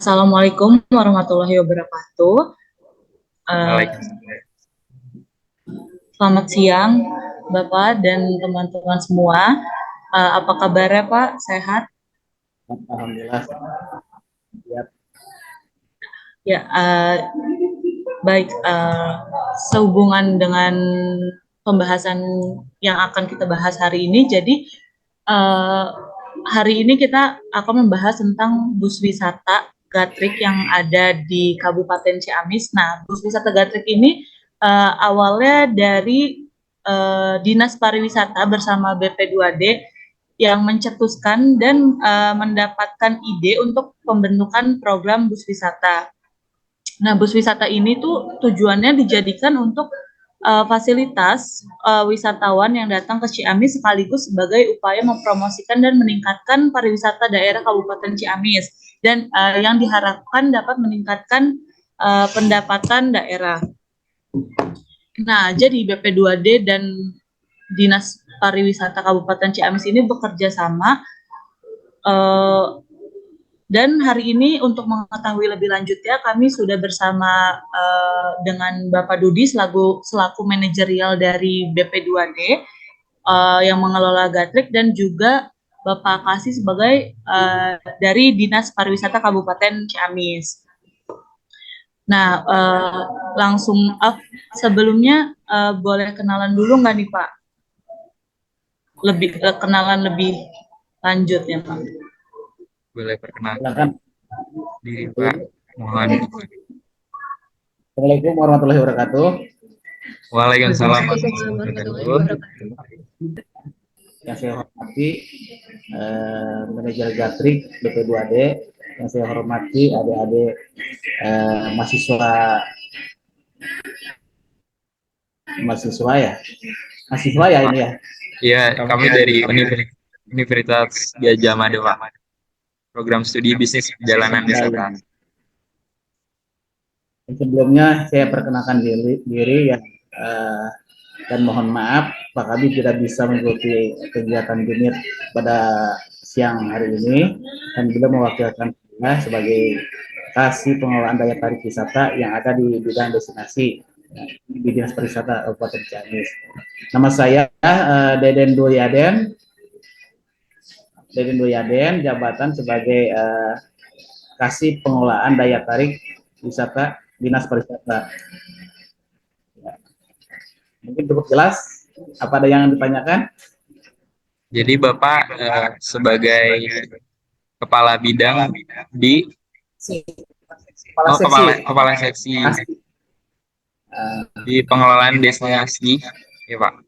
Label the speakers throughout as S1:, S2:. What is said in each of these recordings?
S1: Assalamualaikum warahmatullahi wabarakatuh. Eh,
S2: Waalaikumsalam.
S1: Selamat siang, Bapak dan teman-teman semua. Apa kabarnya, Pak? Sehat?
S2: Alhamdulillah. Ya,
S1: Ya, baik. Sehubungan dengan pembahasan yang akan kita bahas hari ini, jadi eh, hari ini kita akan membahas tentang bus wisata Gatrik yang ada di Kabupaten Ciamis. Nah, bus wisata Gatrik ini awalnya dari Dinas Pariwisata bersama BP2D yang mencetuskan dan mendapatkan ide untuk pembentukan program bus wisata. Nah, bus wisata ini tuh tujuannya dijadikan untuk fasilitas wisatawan yang datang ke Ciamis sekaligus sebagai upaya mempromosikan dan meningkatkan pariwisata daerah Kabupaten Ciamis dan yang diharapkan dapat meningkatkan pendapatan daerah. Nah, jadi BP2D dan Dinas Pariwisata Kabupaten Ciamis ini bekerja sama eh, dan hari ini untuk mengetahui lebih lanjutnya, kami sudah bersama dengan Bapak Dudi selaku manajerial dari BP2D yang mengelola Gatrik dan juga Bapak Kasih sebagai dari Dinas Pariwisata Kabupaten Ciamis. Nah, langsung sebelumnya boleh kenalan dulu nggak nih Pak? Kenalan lebih lanjut ya Pak.
S2: boleh perkenalkan
S1: Silakan.
S2: diri Pak. Mohon.
S1: Assalamualaikum warahmatullahi wabarakatuh.
S2: Waalaikumsalam
S1: Waalaikumsalam
S2: warahmatullahi
S1: warahmatullahi
S2: wabarakatuh.
S1: wabarakatuh. Yang saya hormati manajer Gatrik BP2D, yang saya hormati adik-adik mahasiswa mahasiswa ya, mahasiswa ya ini ya.
S2: Iya, kami dari Universitas Gajah Mada, Pak. Program studi bisnis perjalanan wisata.
S1: Sebelumnya saya perkenalkan diri ya, dan mohon maaf Pak Kabit tidak bisa mengikuti kegiatan BIMIT pada siang hari ini dan beliau mewakilkan saya sebagai kasih pengelolaan daya tarik wisata yang ada di bidang destinasi di Dinas Pariwisata Kabupaten Ciamis. Nama saya Deden Duyaden, jabatan sebagai kasih pengelolaan daya tarik wisata Dinas Pariwisata. Mungkin cukup jelas. Apa ada yang ditanyakan?
S2: Jadi Bapak sebagai kepala bidang di
S1: Kepala seksi.
S2: kepala seksi
S1: Uh,
S2: di pengelolaan destinasi, ya Pak.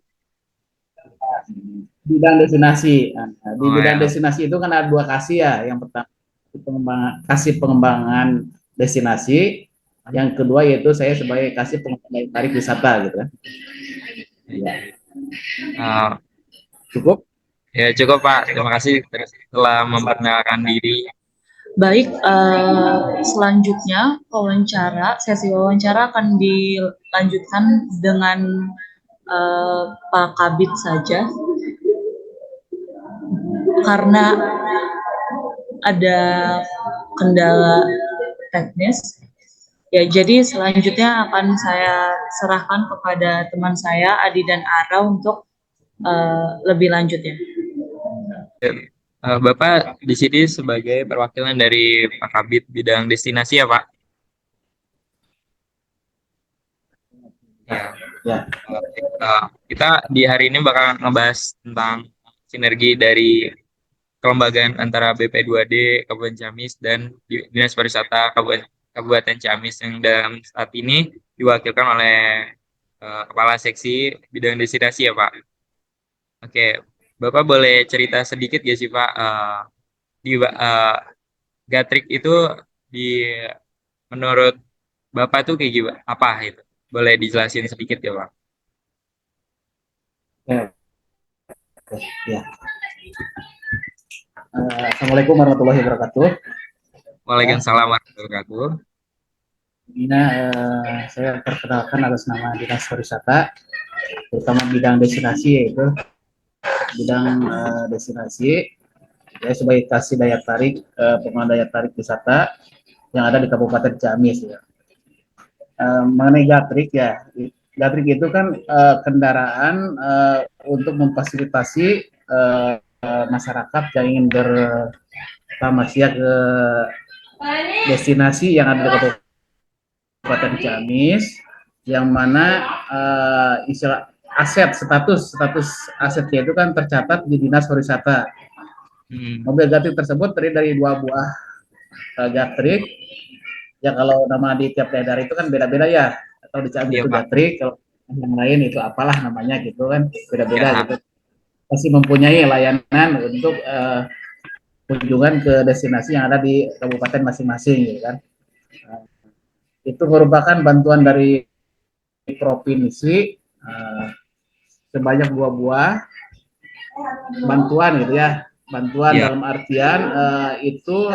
S1: Bidang destinasi. Di
S2: Oh
S1: bidang
S2: ya.
S1: destinasi itu kan ada dua kasih ya. Yang pertama kasih pengembangan destinasi. Yang kedua yaitu saya sebagai kasih pengembangan tarik wisata gitu kan. Ya.
S2: Uh,
S1: Cukup.
S2: ya cukup Pak. Terima kasih telah memperkenalkan diri.
S1: Baik, selanjutnya sesi wawancara akan dilanjutkan dengan Pak Kabit saja, karena ada kendala teknis. Ya, jadi selanjutnya akan saya serahkan kepada teman saya Adi dan Ara untuk lebih lanjutnya.
S2: Bapak di sini sebagai perwakilan dari Pak Kabit bidang destinasi ya Pak. Ya,
S1: Ya,
S2: kita di hari ini bakal ngebahas tentang sinergi dari kelembagaan antara BP2D Kabupaten Ciamis dan Dinas Pariwisata Kabupaten Ciamis yang dalam saat ini diwakilkan oleh Kepala Seksi Bidang Destinasi ya Pak. Oke, Bapak boleh cerita sedikit gak sih Pak di Gatrik itu di menurut Bapak tuh kayak gimana? Apa itu? Boleh dijelasin sedikit ya Pak?
S1: ya, ya. Assalamualaikum warahmatullahi wabarakatuh. Ya,
S2: Waalaikumsalam warahmatullahi wabarakatuh.
S1: ini saya perkenalkan atas nama Dinas Pariwisata, terutama bidang destinasi yaitu bidang destinasi. Saya sebagai kasih daya tarik pengelola daya tarik wisata
S3: yang ada di Kabupaten Ciamis ya. Mengenai Gatrik ya, Gatrik itu kan kendaraan untuk memfasilitasi masyarakat yang ingin bertamasya ke destinasi yang ada di Kabupaten Ciamis, yang mana istilah status asetnya itu kan tercatat di Dinas Pariwisata. Mobil Gatrik tersebut terdiri dari 2 buah Gatrik. Ya kalau nama di tiap daerah itu kan beda-beda ya. Atau di Ciamis
S2: Iya,
S3: itu
S2: Pak.
S3: Gatrik, kalau yang lain itu apalah namanya gitu kan, beda-beda
S2: Ya.
S3: gitu. Masih mempunyai layanan untuk kunjungan ke destinasi yang ada di kabupaten masing-masing gitu kan. Itu merupakan bantuan dari provinsi sebanyak 2 buah bantuan gitu ya. Bantuan
S2: Ya.
S3: dalam artian itu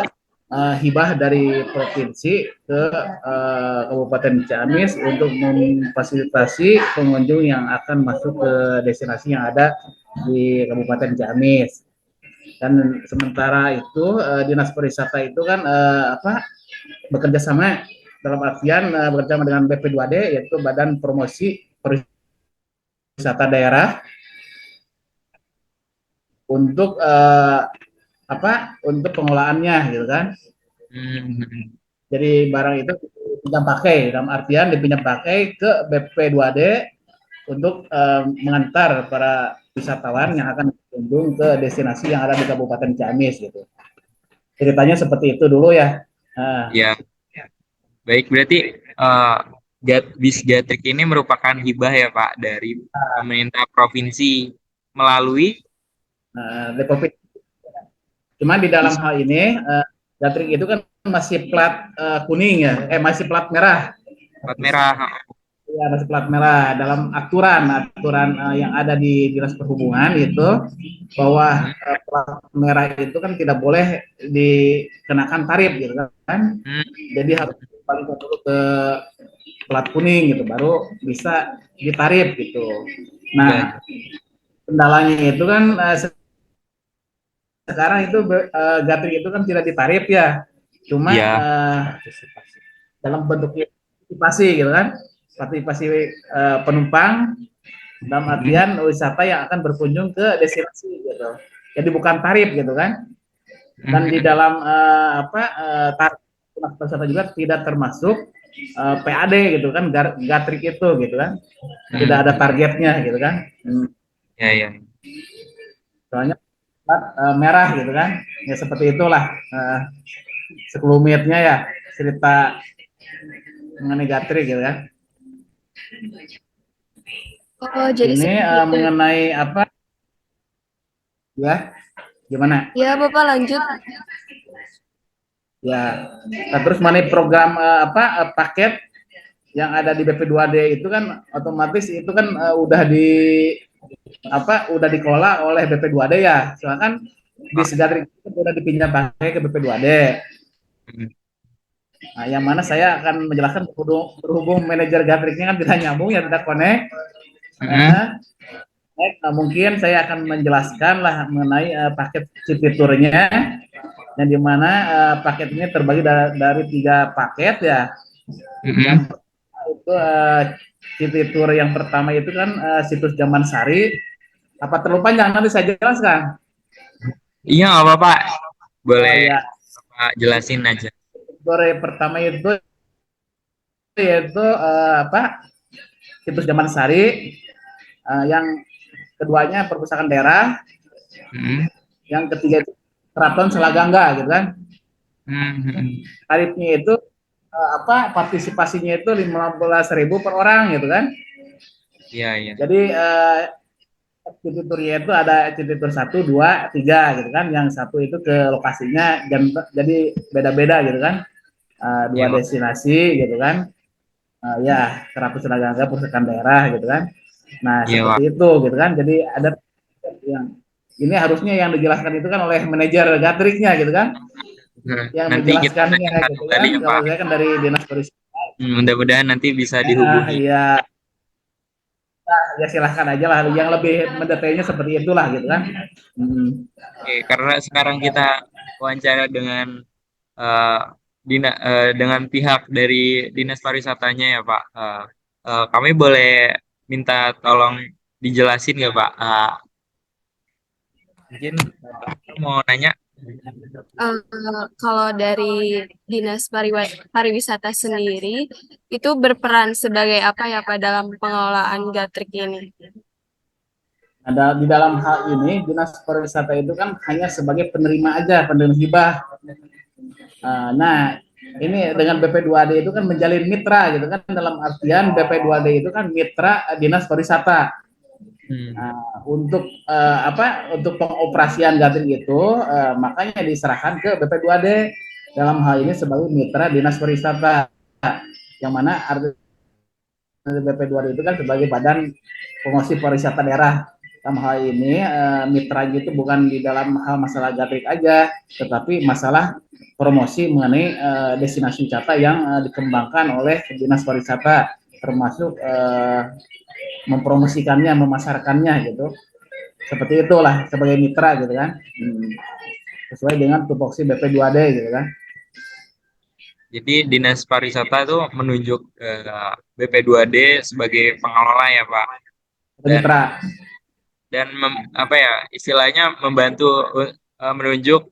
S3: hibah dari provinsi ke Kabupaten Ciamis untuk memfasilitasi pengunjung yang akan masuk ke destinasi yang ada di Kabupaten Ciamis. Dan sementara itu Dinas Pariwisata itu kan bekerja sama dalam artian bekerja sama dengan BP2D, yaitu Badan Promosi Pariwisata Daerah, untuk untuk pengelolaannya gitu kan. Jadi barang itu dipinjam pakai, dalam artian dipinjam pakai ke BP2D untuk mengantar para wisatawan yang akan berkunjung ke destinasi yang ada di Kabupaten Ciamis gitu. Ceritanya seperti itu dulu ya.
S2: Ya. Baik, berarti bis Gatrik ini merupakan hibah ya Pak dari pemerintah provinsi melalui
S3: Depopit. Cuman di dalam hal ini Gatrik itu kan masih plat kuning ya, masih plat merah.
S2: plat merah.
S3: Ya, masih plat merah dalam aturan yang ada di Dinas Perhubungan itu, bahwa plat merah itu kan tidak boleh dikenakan tarif gitu kan. Jadi harus balik dulu ke plat kuning gitu baru bisa ditarif gitu. Nah, kendalanya itu kan sekarang itu Gatrik itu kan tidak ditarif ya. Cuma dalam bentuk partisipasi gitu kan. Partisipasi penumpang dalam artian wisata yang akan berkunjung ke destinasi gitu. Jadi bukan tarif gitu kan. Dan di dalam tarif wisata juga tidak termasuk PAD gitu kan, Gatrik itu gitu kan. Tidak ada targetnya gitu kan.
S2: Ya.
S3: Soalnya merah gitu kan. Ya seperti itulah sekelumitnya ya cerita mengenai Gatrik gitu kan.
S4: Oh, jadi
S3: ini mengenai apa? Ya, gimana?
S4: Ya, Bapak lanjut.
S3: Ya, nah, terus mengenai program paket yang ada di BP2D itu kan otomatis itu kan udah dikelola oleh BP2D ya. Soalnya kan bis Gatrik itu udah dipinjam pakai ke BP2D. Nah, yang mana saya akan menjelaskan berhubung manajer Gatriknya kan tidak nyambung ya, tidak connect. Mungkin saya akan menjelaskan lah mengenai paket city tournya, yang dimana paket ini terbagi dari 3 paket ya. Yang itu city tour yang pertama itu kan situs Zaman Sari. Apa terlalu panjang? Nanti saya jelaskan.
S2: Iya, nggak apa-apa. Boleh Bapak jelasin aja.
S3: Tour yang pertama itu yaitu situs Zaman Sari. Yang keduanya perpustakaan daerah. Yang ketiga itu Keraton Selagangga gitu kan. Tarifnya itu partisipasinya itu 15.000 per orang gitu kan.
S2: Iya.
S3: Jadi city tournya itu ada city tour 1, 2, 3 gitu kan. Yang satu itu ke lokasinya jadi beda-beda gitu kan. 2 destinasi gitu kan. Ya, Keraton Selagangga, perpustakaan daerah gitu kan. Nah, seperti itu gitu kan. Jadi ada yang ini harusnya yang dijelaskan itu kan oleh manajer Gatriknya gitu kan. Yang
S2: nanti
S3: menjelaskannya
S2: kita
S3: gitu kan.
S2: ya,
S3: Kalau saya kan dari Dinas Pariwisata.
S2: Mudah-mudahan nanti bisa dihubungi.
S3: Ya silahkan aja lah, yang lebih mendetailnya seperti itulah gitu kan.
S2: Oke, karena sekarang kita wawancara dengan dengan pihak dari Dinas Pariwisatanya ya Pak. Kami boleh minta tolong dijelasin nggak Pak? Mungkin mau nanya.
S4: Eh, Kalau dari Dinas Pariwisata sendiri, itu berperan sebagai apa ya Pak dalam pengelolaan Gatrik ini?
S3: Ada di dalam hal ini dinas pariwisata itu kan hanya sebagai penerima aja, penerima hibah. Nah, ini dengan BP2D itu kan menjalin mitra gitu kan, dalam artian BP2D itu kan mitra dinas pariwisata. Untuk untuk pengoperasian Gatrik itu makanya diserahkan ke BP2D dalam hal ini sebagai mitra dinas pariwisata, yang mana arti BP2D itu kan sebagai badan promosi pariwisata daerah. Dalam hal ini mitranya itu bukan di dalam hal masalah Gatrik aja, tetapi masalah promosi mengenai destinasi wisata yang dikembangkan oleh dinas pariwisata, termasuk mempromosikannya, memasarkannya gitu. Seperti itulah sebagai mitra gitu kan. Sesuai dengan tupoksi BP2D gitu kan.
S2: Jadi Dinas Pariwisata itu menunjuk BP2D sebagai pengelola ya Pak.
S3: Mitra.
S2: Dan apa ya istilahnya membantu menunjuk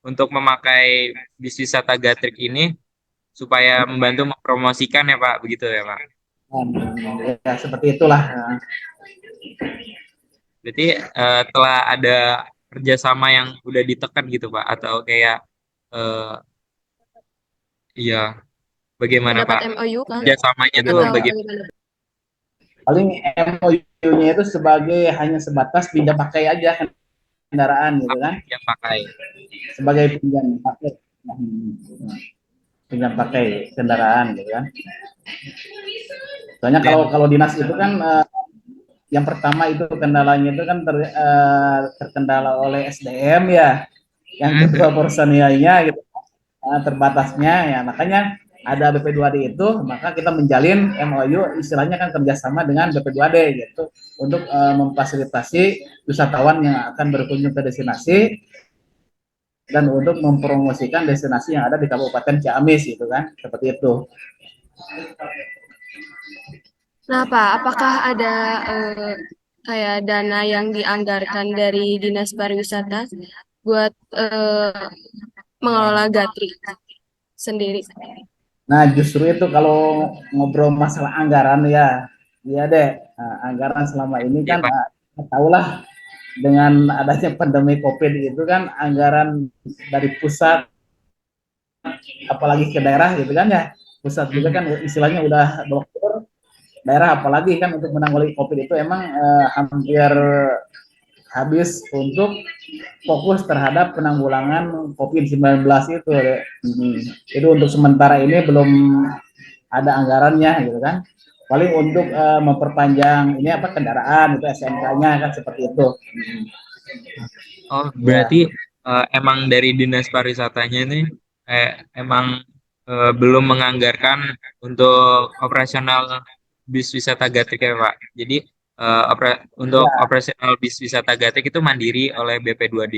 S2: untuk memakai bis wisata Gatrik ini supaya membantu mempromosikan ya Pak, begitu ya Pak.
S3: Ya seperti itulah.
S2: Berarti telah ada kerjasama yang udah ditekan gitu Pak, atau kayak iya bagaimana
S4: Dapat
S2: Pak
S4: MOU kan?
S2: kerjasamanya tuh
S4: Atau
S2: bagaimana?
S4: bagaimana?
S3: Paling MOU-nya itu sebagai hanya sebatas pinjam pakai aja kendaraan gitu kan.
S2: Yang pakai.
S3: Sebagai pinjam pakai kendaraan gitu kan. Soalnya kalau dinas itu kan yang pertama itu kendalanya itu kan terkendala oleh SDM ya, yang kedua personilnya gitu, terbatasnya ya, makanya ada BP2D itu, maka kita menjalin MOU istilahnya kan kerjasama dengan BP2D gitu untuk memfasilitasi wisatawan yang akan berkunjung ke destinasi dan untuk mempromosikan destinasi yang ada di Kabupaten Ciamis gitu kan, seperti itu.
S4: Nah, Pak, apakah ada kayak dana yang dianggarkan dari Dinas Pariwisata buat mengelola Gatrik sendiri?
S3: Nah, justru itu kalau ngobrol masalah anggaran ya, iya deh. Nah, anggaran selama ini kan tahulah dengan adanya pandemi COVID itu kan anggaran dari pusat apalagi ke daerah gitu kan ya. Pusat juga kan istilahnya udah dokter, daerah apalagi kan untuk menanggulangi COVID itu emang hampir habis untuk fokus terhadap penanggulangan COVID-19 itu. Itu untuk sementara ini belum ada anggarannya gitu kan. Paling untuk memperpanjang ini apa kendaraan itu SMK-nya kan seperti itu.
S2: Oh, berarti emang dari Dinas Pariwisatanya ini emang belum menganggarkan untuk operasional bis wisata Gatrik ya Pak. Jadi untuk operasional bis wisata Gatrik itu mandiri oleh BP2D.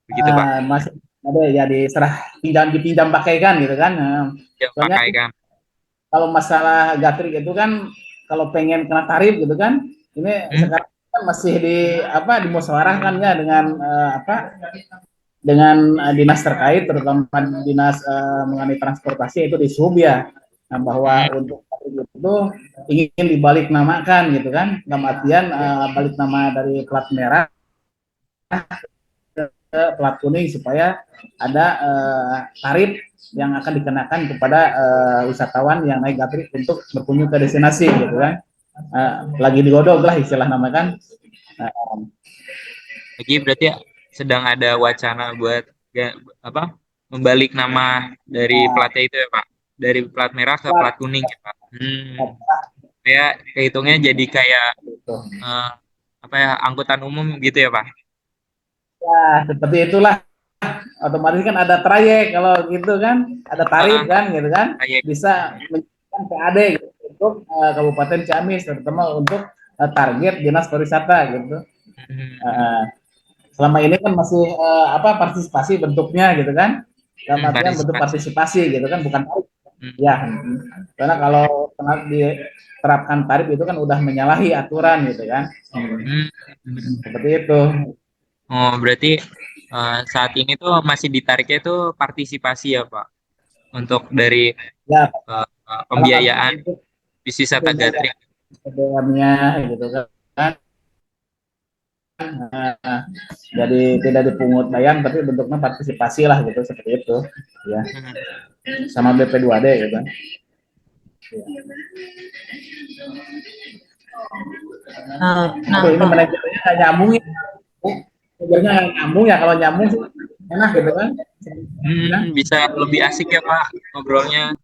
S2: Begitu Pak.
S3: Masih ada ya diserah dipinjam pakaikan gitu kan.
S2: Ya,
S3: Soalnya
S2: pakai kan.
S3: kalau masalah Gatrik itu kan kalau pengen kena tarif gitu kan, ini sekarang kan masih dimusyawarahkan ya dengan dengan dinas terkait, terutama dinas mengenai transportasi itu di Sub ya, nah, bahwa untuk itu ingin dibalik namakan gitu kan, dalam artian balik nama dari plat merah ke plat kuning supaya ada tarif yang akan dikenakan kepada wisatawan yang naik Gatrik untuk berkunjung ke destinasi gitu kan, lagi digodok lah istilah nama kan.
S2: Jadi berarti sedang ada wacana buat membalik nama dari platnya itu ya Pak, dari plat merah ke plat kuning ya Pak. Kayak kehitungnya jadi kayak angkutan umum gitu ya Pak.
S3: Ya seperti itulah, otomatis kan ada trayek kalau gitu kan, ada tarif kan gitu kan, bisa menjadikan PAD gitu, untuk Kabupaten Ciamis, terutama untuk target dinas pariwisata gitu. Selama ini kan masih partisipasi bentuknya gitu kan, dalam artian bentuk
S2: partisipasi.
S3: partisipasi gitu kan, bukan tarif.
S2: Hmm.
S3: Ya, karena kalau diterapkan tarif itu kan udah menyalahi aturan gitu kan.
S2: Hmm.
S3: Seperti itu.
S2: Oh, berarti saat ini tuh masih ditariknya tuh partisipasi ya, Pak, untuk dari
S3: Ya, dalam arti
S2: pembiayaan
S3: untuk
S2: wisata gathering.
S3: BBM-nya gitu kan. Nah, jadi tidak dipungut bayar tapi bentuknya partisipasi lah gitu, seperti itu ya,
S2: Hmm.
S3: sama BP2D gitu kan.
S1: Nah,
S3: Aduh, ini manajernya nggak nyambung ya. Manajernya nggak nyambung ya, kalau nyambung sih enak gitu kan.
S2: Bisa lebih asik ya, Pak, ngobrolnya.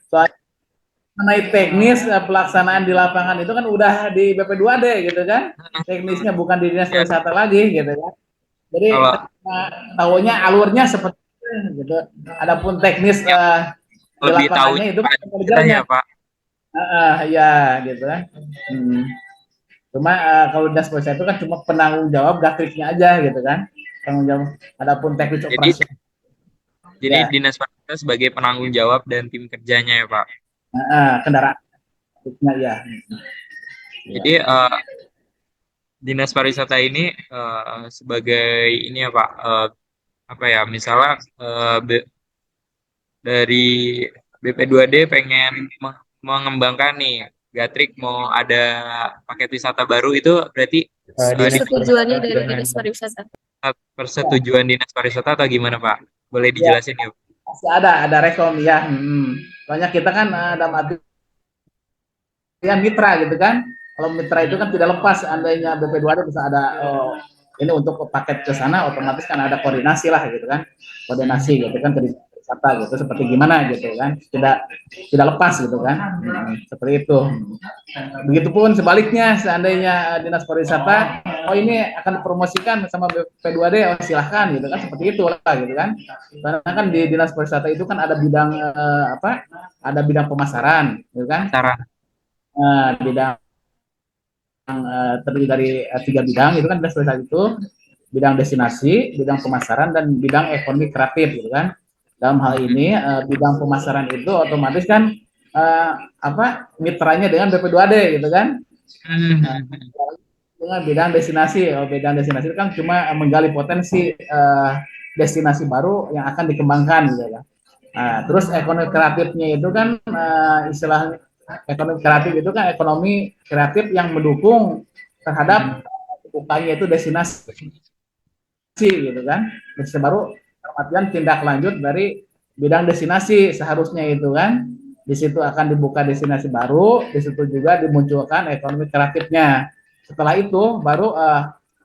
S3: Soalnya mengenai teknis pelaksanaan di lapangan itu kan udah di BP2D gitu kan, teknisnya bukan di dinas
S2: Ya,
S3: pariwisata lagi gitu kan. Jadi
S2: kalau
S3: tahunya alurnya seperti itu gitu. Adapun teknis
S2: yang
S3: di
S2: lebih tahu
S3: lapangannya itu kan
S2: kita
S3: manajernya.
S2: ya, Pak.
S3: Ya gitu kan. Cuma kalau dinas pariwisata itu kan cuma penanggung jawab gatriknya aja gitu kan, penanggung jawab. Adapun teknis
S2: Jadi
S3: operasi ya,
S2: dinas pariwisata sebagai penanggung jawab dan tim kerjanya ya, Pak.
S3: kendaraan gatriknya ya.
S2: Jadi dinas pariwisata ini sebagai ini ya, Pak, apa ya, misalnya dari BP2D pengen mengembangkan nih Gatrik, mau ada paket wisata baru, itu berarti
S4: Persetujuannya dari dinas pariwisata.
S2: persetujuan dinas pariwisata atau gimana, Pak? Boleh
S3: Ya,
S2: dijelasin ya?
S3: masih ada rekom ya. Soalnya kita kan ada mitra gitu kan. Kalau mitra itu kan tidak lepas, andainya BP2D bisa ada ini untuk paket ke sana, otomatis kan ada koordinasi lah gitu kan, koordinasi gitu kan, ke wisata gitu, seperti gimana gitu kan, tidak lepas gitu kan. Seperti itu. Begitupun sebaliknya, seandainya dinas pariwisata, oh ini akan dipromosikan sama BP2D, oh silahkan gitu kan, seperti itu lah gitu kan. Karena kan di dinas pariwisata itu kan ada bidang ada bidang pemasaran gitu kan.
S2: Cara
S3: Bidang terdiri dari 3 bidang itu kan, itu bidang destinasi, bidang pemasaran, dan bidang ekonomi kreatif gitu kan. Dalam hal ini bidang pemasaran itu otomatis kan mitranya dengan BP2D gitu kan. Dengan bidang destinasi, bidang destinasi itu kan cuma menggali potensi destinasi baru yang akan dikembangkan gitu kan. Terus ekonomi kreatifnya itu kan istilah ekonomi kreatif itu kan ekonomi kreatif yang mendukung terhadap upaya itu destinasi gitu kan. Destinasi baru artian tindak lanjut dari bidang destinasi seharusnya itu kan. Di situ akan dibuka destinasi baru, di situ juga dimunculkan ekonomi kreatifnya. Setelah itu baru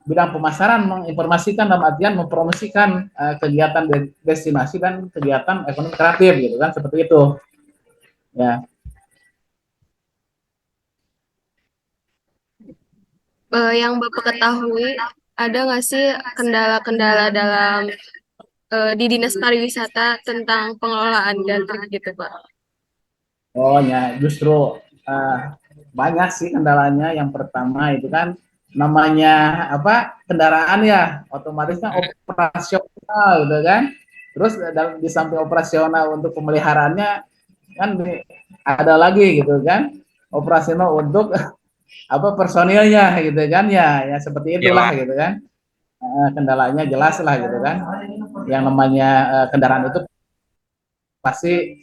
S3: bidang pemasaran menginformasikan, dalam artian mempromosikan kegiatan destinasi dan kegiatan ekonomi kreatif gitu kan, seperti itu ya.
S4: Yang Bapak ketahui, ada nggak sih kendala-kendala dalam di dinas pariwisata tentang pengelolaan gantrik gitu, Pak?
S3: Oh ya, justru banyak sih kendalanya. Yang pertama itu kan namanya kendaraan ya, otomatis kan operasional gitu kan. Terus di samping operasional untuk pemeliharaannya kan ada lagi gitu kan, operasional untuk personilnya gitu kan, ya seperti itulah gitu kan. Kendalanya jelas lah gitu kan, yang namanya kendaraan itu pasti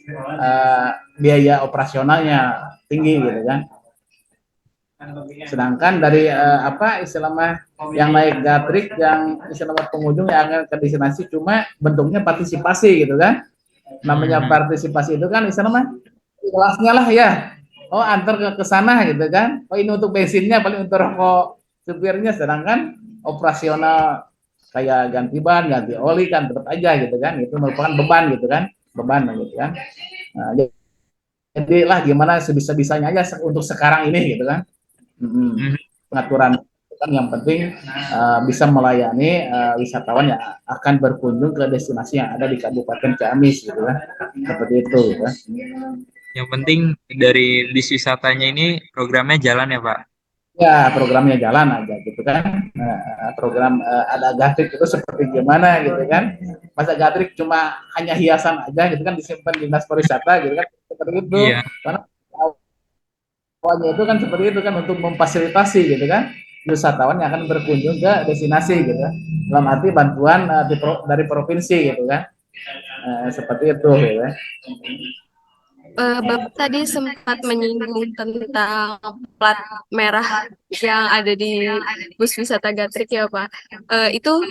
S3: biaya operasionalnya tinggi gitu kan. Sedangkan dari istilahnya yang naik gatrik, yang istilahnya pengunjung yang akan ke destinasi cuma bentuknya partisipasi gitu kan. Namanya partisipasi itu kan istilahnya kelasnya lah ya. Oh, antar ke sana gitu kan. Oh, ini untuk bensinnya, paling untuk rokok supirnya. Sedangkan operasional kayak ganti ban, ganti oli kan tetap aja gitu kan. Itu merupakan beban gitu kan. Beban gitu kan. Nah, jadi lah gimana sebisa-bisanya aja untuk sekarang ini gitu kan. Pengaturan kan yang penting bisa melayani wisatawan yang akan berkunjung ke destinasi yang ada di Kabupaten Ciamis gitu kan. Seperti itu gitu kan.
S2: Yang penting dari dis wisatanya ini programnya jalan ya, Pak?
S3: Ya, programnya jalan aja gitu kan. program ada Gatrik itu seperti gimana gitu kan. Masa Gatrik cuma hanya hiasan aja gitu kan disimpan di dinas pariwisata gitu kan seperti itu.
S2: Iya.
S3: Karena awalnya itu kan seperti itu kan untuk memfasilitasi gitu kan wisatawan yang akan berkunjung ke destinasi gitu kan. Dalam arti bantuan dari provinsi gitu kan. Seperti itu gitu kan.
S4: Bapak tadi sempat menyinggung tentang plat merah yang ada di bus wisata Gatrik ya Pak. Itu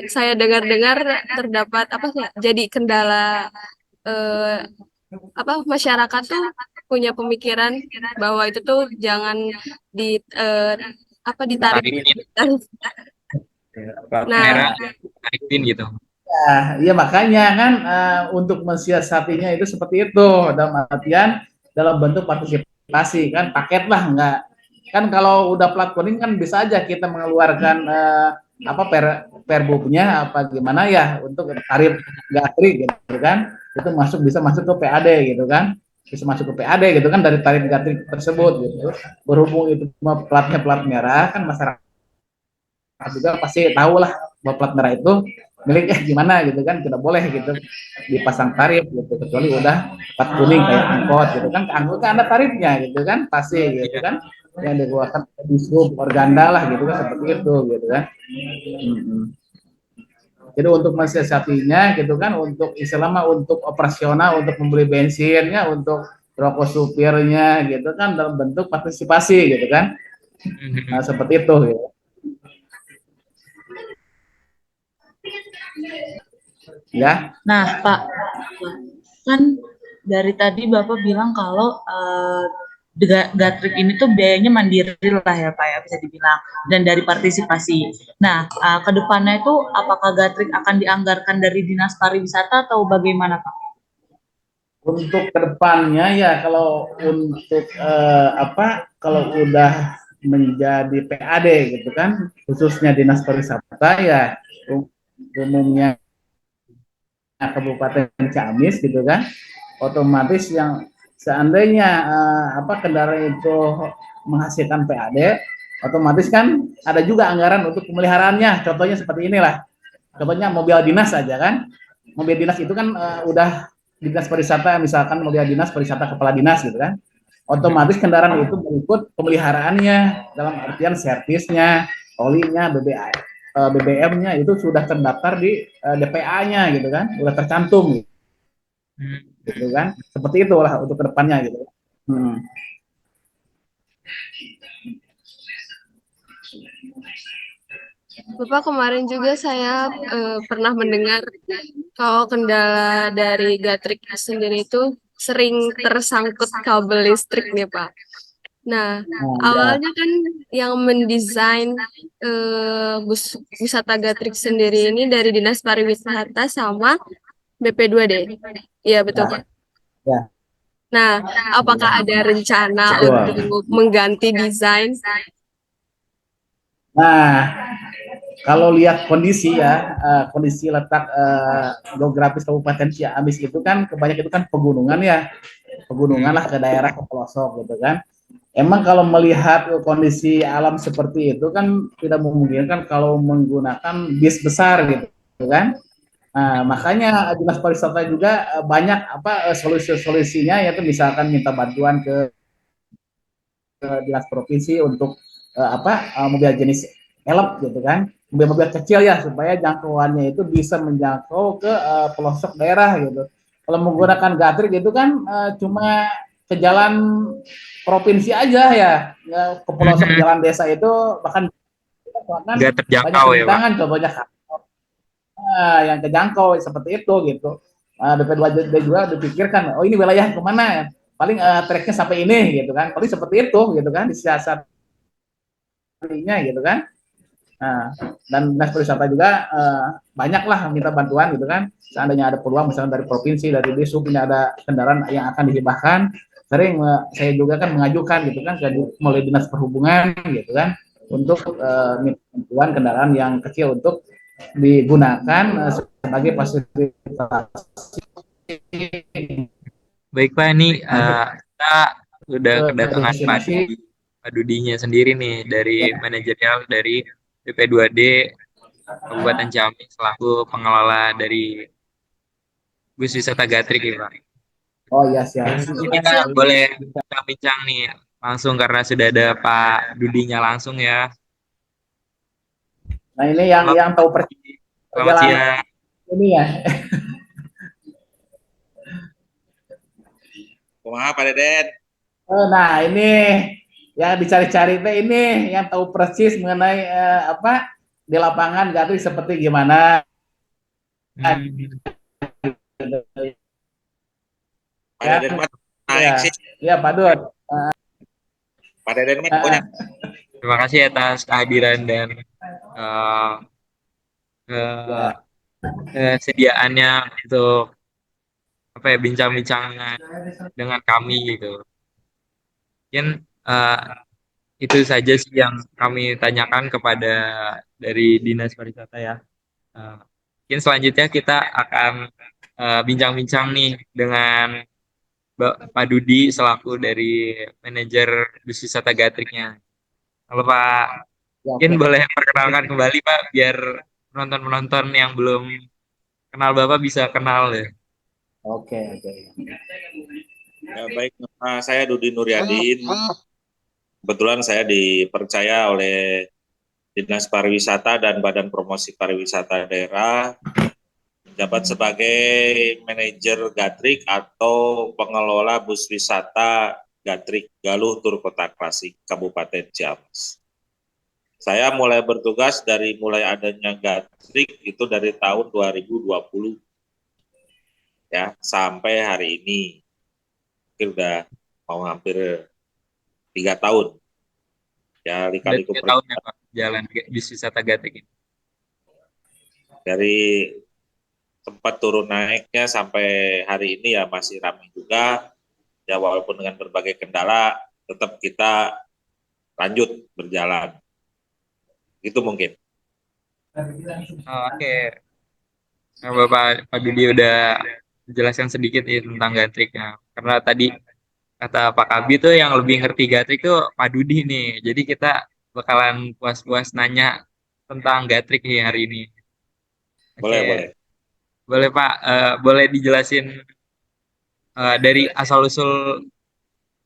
S4: saya dengar-dengar terdapat apa ya? Jadi kendala eh, apa masyarakat tuh punya pemikiran bahwa itu tuh jangan di apa ditarik.
S2: Tarikin plat merah,
S4: Nah,
S2: tarikin gitu.
S3: Iya makanya kan untuk mensiasatinya itu seperti itu dalam artian dalam bentuk partisipasi kan paket lah enggak kan kalau udah plat kuning kan bisa aja kita mengeluarkan apa perbubnya apa gimana ya untuk tarif gatri gitu kan itu bisa masuk ke PAD gitu kan bisa masuk ke PAD gitu kan dari tarif gatri tersebut gitu berhubung itu platnya plat merah kan masyarakat juga pasti tahu lah bahwa plat merah itu miliknya gimana gitu kan tidak boleh gitu dipasang tarif gitu kecuali udah plat kuning kayak angkot gitu kan angkot kan ada tarifnya gitu kan pasti gitu
S2: Iya.
S3: kan yang dikeluarkan di sub organda lah gitu kan seperti itu gitu kan. Jadi untuk mensiasatinya gitu kan untuk istilahnya untuk operasional untuk membeli bensinnya untuk rokok supirnya gitu kan dalam bentuk partisipasi gitu kan. Nah, seperti itu gitu. Ya.
S1: Nah, Pak, kan dari tadi Bapak bilang kalau Gatrik ini tuh biayanya mandiri lah ya Pak ya bisa dibilang dan dari partisipasi. Nah, ke depannya itu apakah Gatrik akan dianggarkan dari Dinas Pariwisata atau bagaimana Pak?
S3: Untuk kedepannya ya kalau untuk apa kalau udah menjadi PAD gitu kan khususnya Dinas Pariwisata ya umumnya Kabupaten Ciamis gitu kan otomatis yang seandainya apa kendaraan itu menghasilkan PAD otomatis kan ada juga anggaran untuk pemeliharaannya contohnya seperti inilah contohnya mobil dinas saja kan mobil dinas itu kan udah dinas pariwisata misalkan mobil dinas pariwisata kepala dinas gitu kan otomatis kendaraan itu berikut pemeliharaannya dalam artian servisnya olinya BBM-nya itu sudah terdaftar di DPA-nya gitu kan sudah tercantum gitu kan seperti itulah untuk kedepannya gitu.
S4: Bapak kemarin juga saya pernah mendengar kalau kendala dari Gatrik sendiri itu sering tersangkut kabel listrik nih Pak. Nah, awalnya kan yang mendesain bus wisata Gatrik sendiri ini dari Dinas Pariwisata sama BP2D. Iya betul Pak.
S3: Ya.
S4: Nah, apakah ada rencana untuk mengganti desain?
S3: Nah, kalau lihat kondisi ya, kondisi letak geografis Kabupaten Ciamis itu kan kebanyakan itu kan pegunungan ya, pegunungan lah ke daerah ke pelosok gitu kan. Emang kalau melihat kondisi alam seperti itu kan tidak memungkinkan kalau menggunakan bis besar gitu kan. Nah, makanya Dinas Pariwisata juga banyak apa solusi-solusinya yaitu misalkan minta bantuan ke dinas provinsi untuk mobil jenis elep gitu kan mobil-mobil kecil ya supaya jangkauannya itu bisa menjangkau ke pelosok daerah gitu kalau menggunakan gatrik itu kan cuma ke jalan provinsi aja ya ke pelosok jalan desa itu bahkan
S2: nggak terjangkau
S3: banyak
S2: ya Pak.
S3: contohnya yang kejangkau seperti itu gitu BP2D juga dipikirkan oh ini wilayah kemana paling treknya sampai ini gitu kan paling seperti itu gitu kan disiasatinya gitu kan nah, dan dinas pariwisata juga banyaklah minta bantuan gitu kan seandainya ada peluang misalnya dari provinsi dari disub ini ada kendaraan yang akan dihibahkan sering saya juga kan mengajukan gitu kan melalui dinas perhubungan gitu kan untuk minta bantuan kendaraan yang kecil untuk digunakan sebagai fasilitas.
S2: Baik Pak, ini kita udah kedatangan Pak
S3: destinasi
S2: Dudinya sendiri nih dari manajerial dari BP2D Kabupaten Ciamis selaku pengelola dari bus wisata Gatrik ya Pak.
S3: Oh iya siap.
S2: Ini
S3: Silakan.
S2: kita boleh bincang-bincang nih langsung karena sudah ada Pak Dudinya langsung ya.
S3: Nah ini
S2: Halo
S3: yang
S2: Pak
S3: tahu
S2: Dudi, selamat
S3: perjalanan
S2: siang.
S3: ini ya.
S5: Kumaha Pak Deden?
S3: Nah ini yang dicari-cari teh ini yang tahu persis mengenai apa di lapangan Gatri seperti gimana.
S2: Hmm,
S5: Pak
S3: Ya,
S5: Deden mah naik
S3: ya,
S5: sih.
S3: ya Pak Dut.
S5: Pak Deden mah pokoknya
S3: Uh,
S2: terima kasih atas kehadiran dan eh,
S3: ya,
S2: kesediaannya untuk apa ya bincang-bincang dengan kami gitu. Mungkin eh, itu saja sih yang kami tanyakan kepada dari Dinas Pariwisata ya. Eh, Mungkin selanjutnya kita akan bincang-bincang nih dengan Pak Dudi selaku dari manajer bus wisata Gatriknya. Halo Pak,
S3: ya
S2: mungkin
S3: oke.
S2: boleh perkenalkan kembali Pak biar penonton-penonton yang belum kenal Bapak bisa kenal ya.
S3: Oke, oke.
S5: ya, baik. Saya Dudi Nuryadin. Kebetulan saya dipercaya oleh Dinas Pariwisata dan Badan Promosi Pariwisata Daerah menjabat sebagai manajer Gatrik atau pengelola bus wisata Gatrik Galuh Tur Kota Klasik Kabupaten Ciamis. Saya mulai bertugas dari mulai adanya Gatrik itu dari tahun 2020 ya sampai hari ini. Mungkin udah mau hampir 3 tahun ya
S2: Udah
S5: lika-liku
S2: 3 tahun ya Pak jalan bus wisata Gatrik ini.
S5: dari tempat turun naiknya sampai hari ini ya masih ramai juga ya walaupun dengan berbagai kendala tetap kita lanjut berjalan itu mungkin.
S2: Oh, oke. Nah, Bapak Pak Dudi udah menjelaskan sedikit ya tentang Gatrik ya. Karena tadi kata Pak Kabi tuh yang lebih ngerti Gatrik tuh Pak Dudi nih. Jadi kita bakalan puas-puas nanya tentang Gatrik nih hari ini. Oke,
S5: Boleh.
S2: boleh Pak, boleh dijelasin dari asal-usul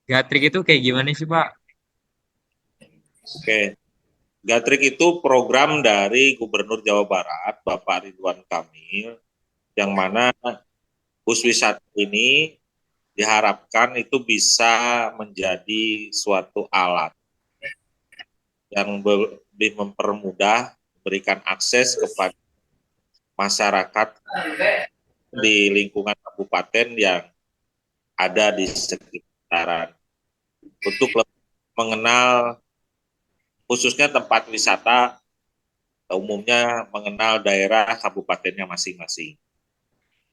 S2: Gatrik itu kayak gimana sih Pak?
S5: Oke, Gatrik itu program dari Gubernur Jawa Barat Bapak Ridwan Kamil yang mana bus wisata ini diharapkan itu bisa menjadi suatu alat yang lebih mempermudah memberikan akses kepada masyarakat di lingkungan kabupaten yang ada di sekitaran untuk lebih mengenal khususnya tempat wisata umumnya mengenal daerah kabupatennya masing-masing.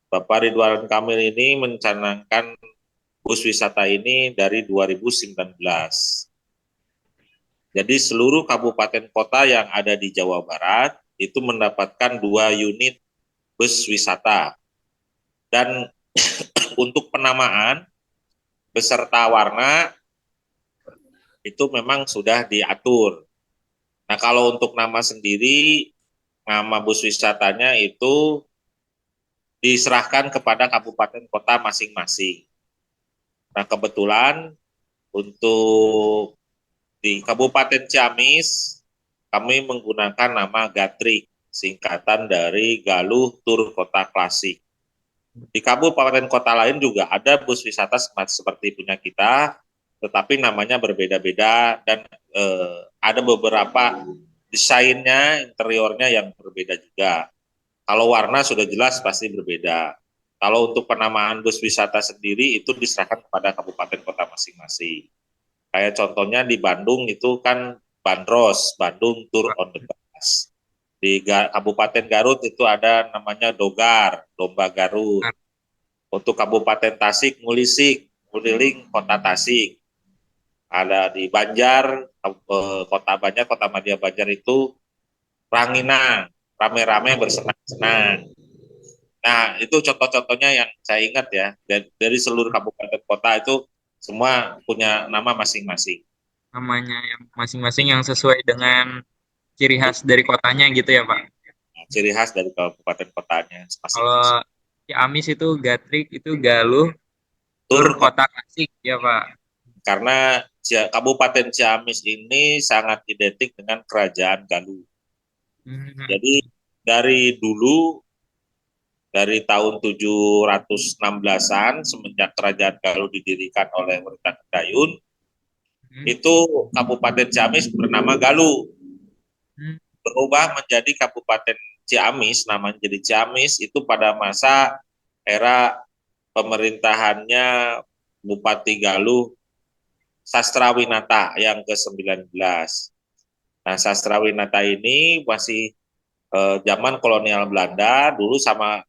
S5: Bapak Ridwan Kamil ini mencanangkan bus wisata ini dari 2019. Jadi seluruh kabupaten kota yang ada di Jawa Barat itu mendapatkan 2 unit bus wisata. Dan untuk penamaan beserta warna itu memang sudah diatur. Nah kalau untuk nama sendiri, nama bus wisatanya itu diserahkan kepada kabupaten kota masing-masing. Nah kebetulan untuk di Kabupaten Ciamis kami menggunakan nama Gatrik, singkatan dari Galuh Tur Kota Klasik. Di kabupaten kota lain juga ada bus wisata seperti punya kita, tetapi namanya berbeda-beda dan ada beberapa desainnya, interiornya yang berbeda juga. Kalau warna sudah jelas pasti berbeda. Kalau untuk penamaan bus wisata sendiri itu diserahkan kepada kabupaten kota masing-masing. Kayak contohnya di Bandung itu kan Bandros, Bandung Tour on the Bus. Di Kabupaten Garut itu ada namanya Dogar, Lomba Garut. Untuk Kabupaten Tasik, Ngulisik, Nguliling, Kota Tasik. Ada di Banjar, Kota Banjar, Kota Madya Banjar itu Ranginang, rame-rame bersenang-senang. Nah, itu contoh-contohnya yang saya ingat ya. Dari seluruh kabupaten kota itu semua punya nama masing-masing.
S2: Namanya yang masing-masing yang sesuai dengan ciri khas dari kotanya gitu ya Pak.
S5: Nah, ciri khas dari kabupaten kotanya masing-masing.
S2: Kalau Ciamis itu Gatrik itu Galuh Tur
S5: Tur
S2: Kota Klasik ya Pak.
S5: karena Kabupaten Ciamis ini sangat identik dengan Kerajaan Galuh.
S2: Hmm.
S5: Jadi dari dulu, dari tahun 716-an semenjak Kerajaan Galuh didirikan oleh Weritan Kedayun,
S2: Hmm.
S5: itu Kabupaten Ciamis bernama Galuh.
S2: Hmm.
S5: Berubah menjadi Kabupaten Ciamis, namanya jadi Ciamis itu pada masa era pemerintahannya Bupati Galuh Sastrawinata yang ke-19. Nah, Sastrawinata ini masih zaman kolonial Belanda, dulu sama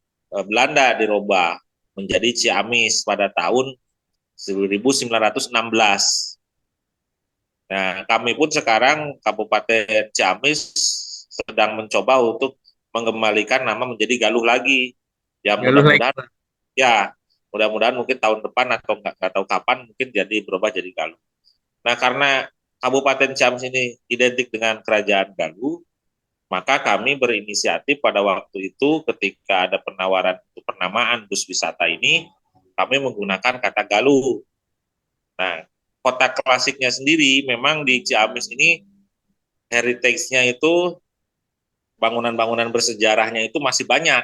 S5: Belanda dirubah menjadi Ciamis pada tahun 1916. Nah, kami pun sekarang Kabupaten Ciamis sedang mencoba untuk mengembalikan nama menjadi Galuh lagi. Ya
S2: Galuh lagi
S5: mudah-mudahan,
S2: Pak.
S5: ya mudah-mudahan mungkin tahun depan atau nggak tahu kapan mungkin jadi berubah jadi Galuh. Nah, karena Kabupaten Ciamis ini identik dengan Kerajaan Galuh, maka kami berinisiatif pada waktu itu ketika ada penawaran untuk penamaan bus wisata ini, kami menggunakan kata Galuh. Nah, kota klasiknya sendiri memang di Ciamis ini heritage-nya itu bangunan-bangunan bersejarahnya itu masih banyak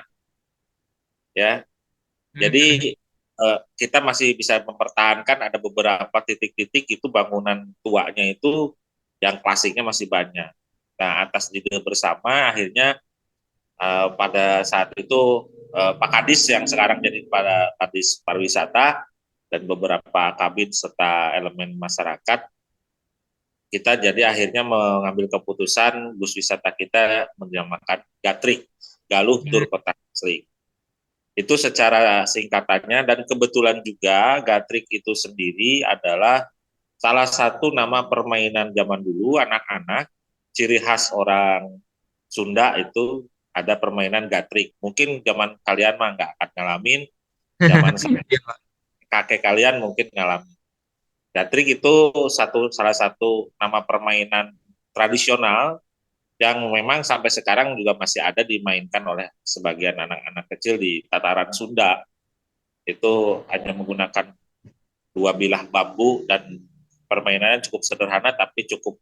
S5: ya.
S2: Hmm.
S5: Jadi kita masih bisa mempertahankan ada beberapa titik-titik itu bangunan tuanya itu yang klasiknya masih banyak. Nah, atas ide bersama akhirnya pada saat itu Pak Kadis yang sekarang jadi pada Kadis pariwisata dan beberapa kabin serta elemen masyarakat, kita jadi akhirnya mengambil keputusan bus wisata kita menamakan Gatrik, Galuh Tur Kota Asli. Itu secara singkatannya, dan kebetulan juga Gatrik itu sendiri adalah salah satu nama permainan zaman dulu anak-anak, ciri khas orang Sunda itu ada permainan gatrik. Mungkin zaman kalian mah nggak akan ngalamin, zaman
S2: Iya, Pak.
S5: kakek kalian mungkin ngalamin. Gatrik itu salah satu nama permainan tradisional yang memang sampai sekarang juga masih ada dimainkan oleh sebagian anak-anak kecil di tataran Sunda. Itu hanya menggunakan dua bilah bambu dan permainannya cukup sederhana tapi cukup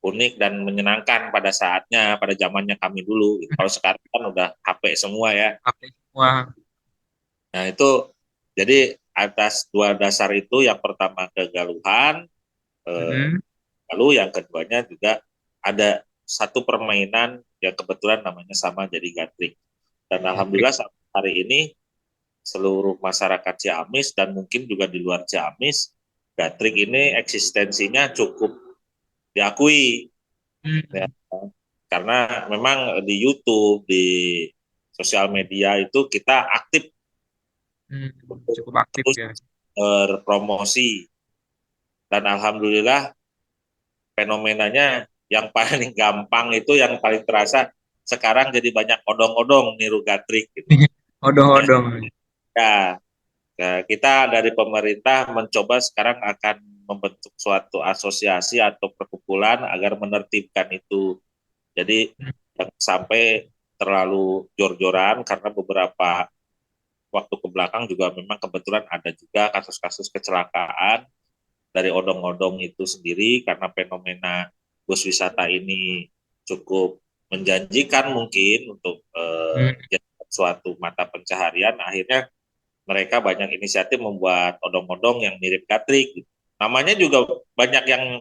S5: unik dan menyenangkan pada saatnya, pada zamannya kami dulu. Kalau sekarang kan udah HP semua ya.
S2: Apa semua.
S5: Nah itu jadi atas dua dasar itu, yang pertama kegaluhan,
S2: Hmm.
S5: lalu yang keduanya juga ada satu permainan yang kebetulan namanya sama jadi gatrik. Dan alhamdulillah sampai hari ini seluruh masyarakat Ciamis dan mungkin juga di luar Ciamis, gatrik ini eksistensinya cukup diakui. Ya,
S2: Hmm.
S5: karena memang di YouTube, di sosial media itu kita aktif
S2: Hmm.
S5: untuk
S2: Cukup aktif
S5: terus
S2: ya.
S5: berpromosi, dan alhamdulillah fenomenanya yang paling gampang itu, yang paling terasa sekarang jadi banyak odong-odong niru gatrik gitu.
S2: Odong-odong.
S5: Ya, ya, kita dari pemerintah mencoba sekarang akan membentuk suatu asosiasi atau perkumpulan agar menertibkan itu. Jadi jangan sampai terlalu jor-joran, karena beberapa waktu ke belakang juga memang kebetulan ada juga kasus-kasus kecelakaan dari odong-odong itu sendiri, karena fenomena bus wisata ini cukup menjanjikan mungkin untuk
S2: Hmm.
S5: jadi suatu mata pencaharian. Akhirnya mereka banyak inisiatif membuat odong-odong yang mirip Gatrik gitu. Namanya juga banyak yang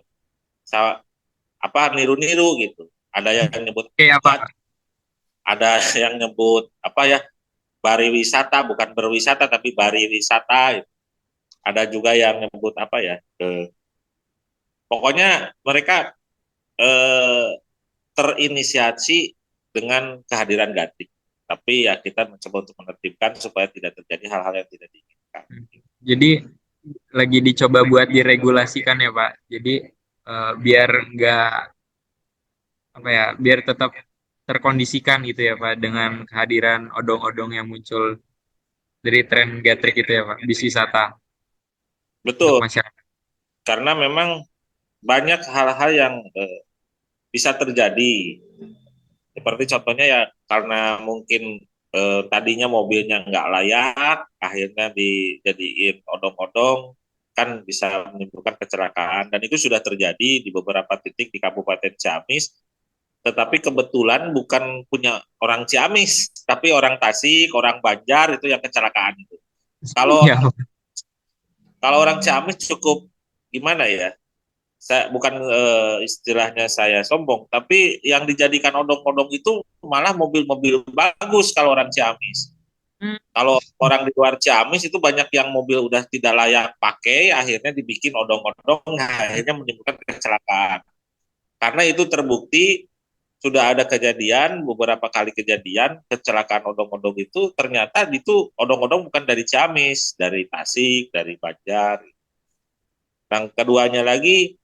S5: apa niru-niru gitu. Ada yang nyebut
S2: Oke apa?
S5: ada yang nyebut apa ya, bari wisata, bukan berwisata tapi bari wisata. Ada juga yang nyebut apa ya, pokoknya mereka eh, terinisiasi dengan kehadiran Gatrik. Tapi ya kita mencoba untuk menertibkan supaya tidak terjadi hal-hal yang tidak diinginkan.
S2: Jadi lagi dicoba buat diregulasikan ya Pak. Jadi biar nggak apa ya, biar tetap terkondisikan gitu ya Pak dengan kehadiran odong-odong yang muncul dari tren Gatrik itu ya Pak, bis wisata untuk
S5: Betul,
S2: masyarakat.
S5: karena memang banyak hal-hal yang bisa terjadi. Seperti contohnya ya karena mungkin tadinya mobilnya nggak layak, akhirnya dijadiin odong-odong, kan bisa menimbulkan kecelakaan. Dan itu sudah terjadi di beberapa titik di Kabupaten Ciamis. Tetapi kebetulan bukan punya orang Ciamis, tapi orang Tasik, orang Banjar itu yang kecelakaan itu. Kalau
S2: Iya, Pak.
S5: kalau orang Ciamis cukup gimana ya? Saya bukan istilahnya saya sombong, tapi yang dijadikan odong-odong itu malah mobil-mobil bagus kalau orang Ciamis.
S2: Hmm.
S5: Kalau orang di luar Ciamis itu banyak yang mobil udah tidak layak pakai, akhirnya dibikin odong-odong, akhirnya menimbulkan kecelakaan. Karena itu terbukti sudah ada kejadian, beberapa kali kejadian kecelakaan odong-odong itu ternyata itu odong-odong bukan dari Ciamis, dari Tasik, dari Banjar. Yang keduanya lagi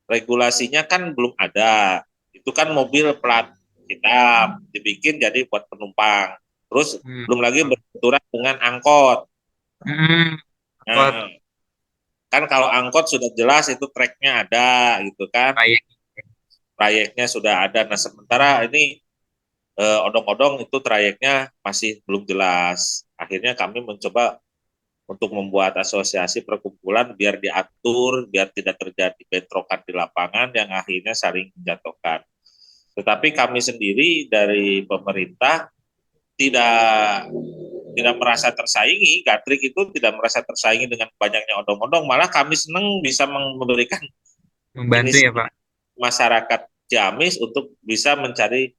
S5: regulasinya kan belum ada. Itu kan mobil plat hitam dibikin jadi buat penumpang. Terus belum lagi berbenturan dengan angkot.
S2: Hmm. Angkot
S5: Nah, kan kalau angkot sudah jelas itu tracknya ada gitu kan,
S2: kayak
S5: trayeknya sudah ada. Nah, sementara ini odong-odong itu trayeknya masih belum jelas. Akhirnya kami mencoba untuk membuat asosiasi perkumpulan biar diatur, biar tidak terjadi bentrokan di lapangan yang akhirnya saling menjatuhkan. Tetapi kami sendiri dari pemerintah tidak tidak merasa tersaingi, Gatrik itu tidak merasa tersaingi dengan banyaknya odong-odong, malah kami senang bisa memberikan
S2: membantu ya,
S5: inisiatif
S2: Pak.
S5: masyarakat Ciamis untuk bisa mencari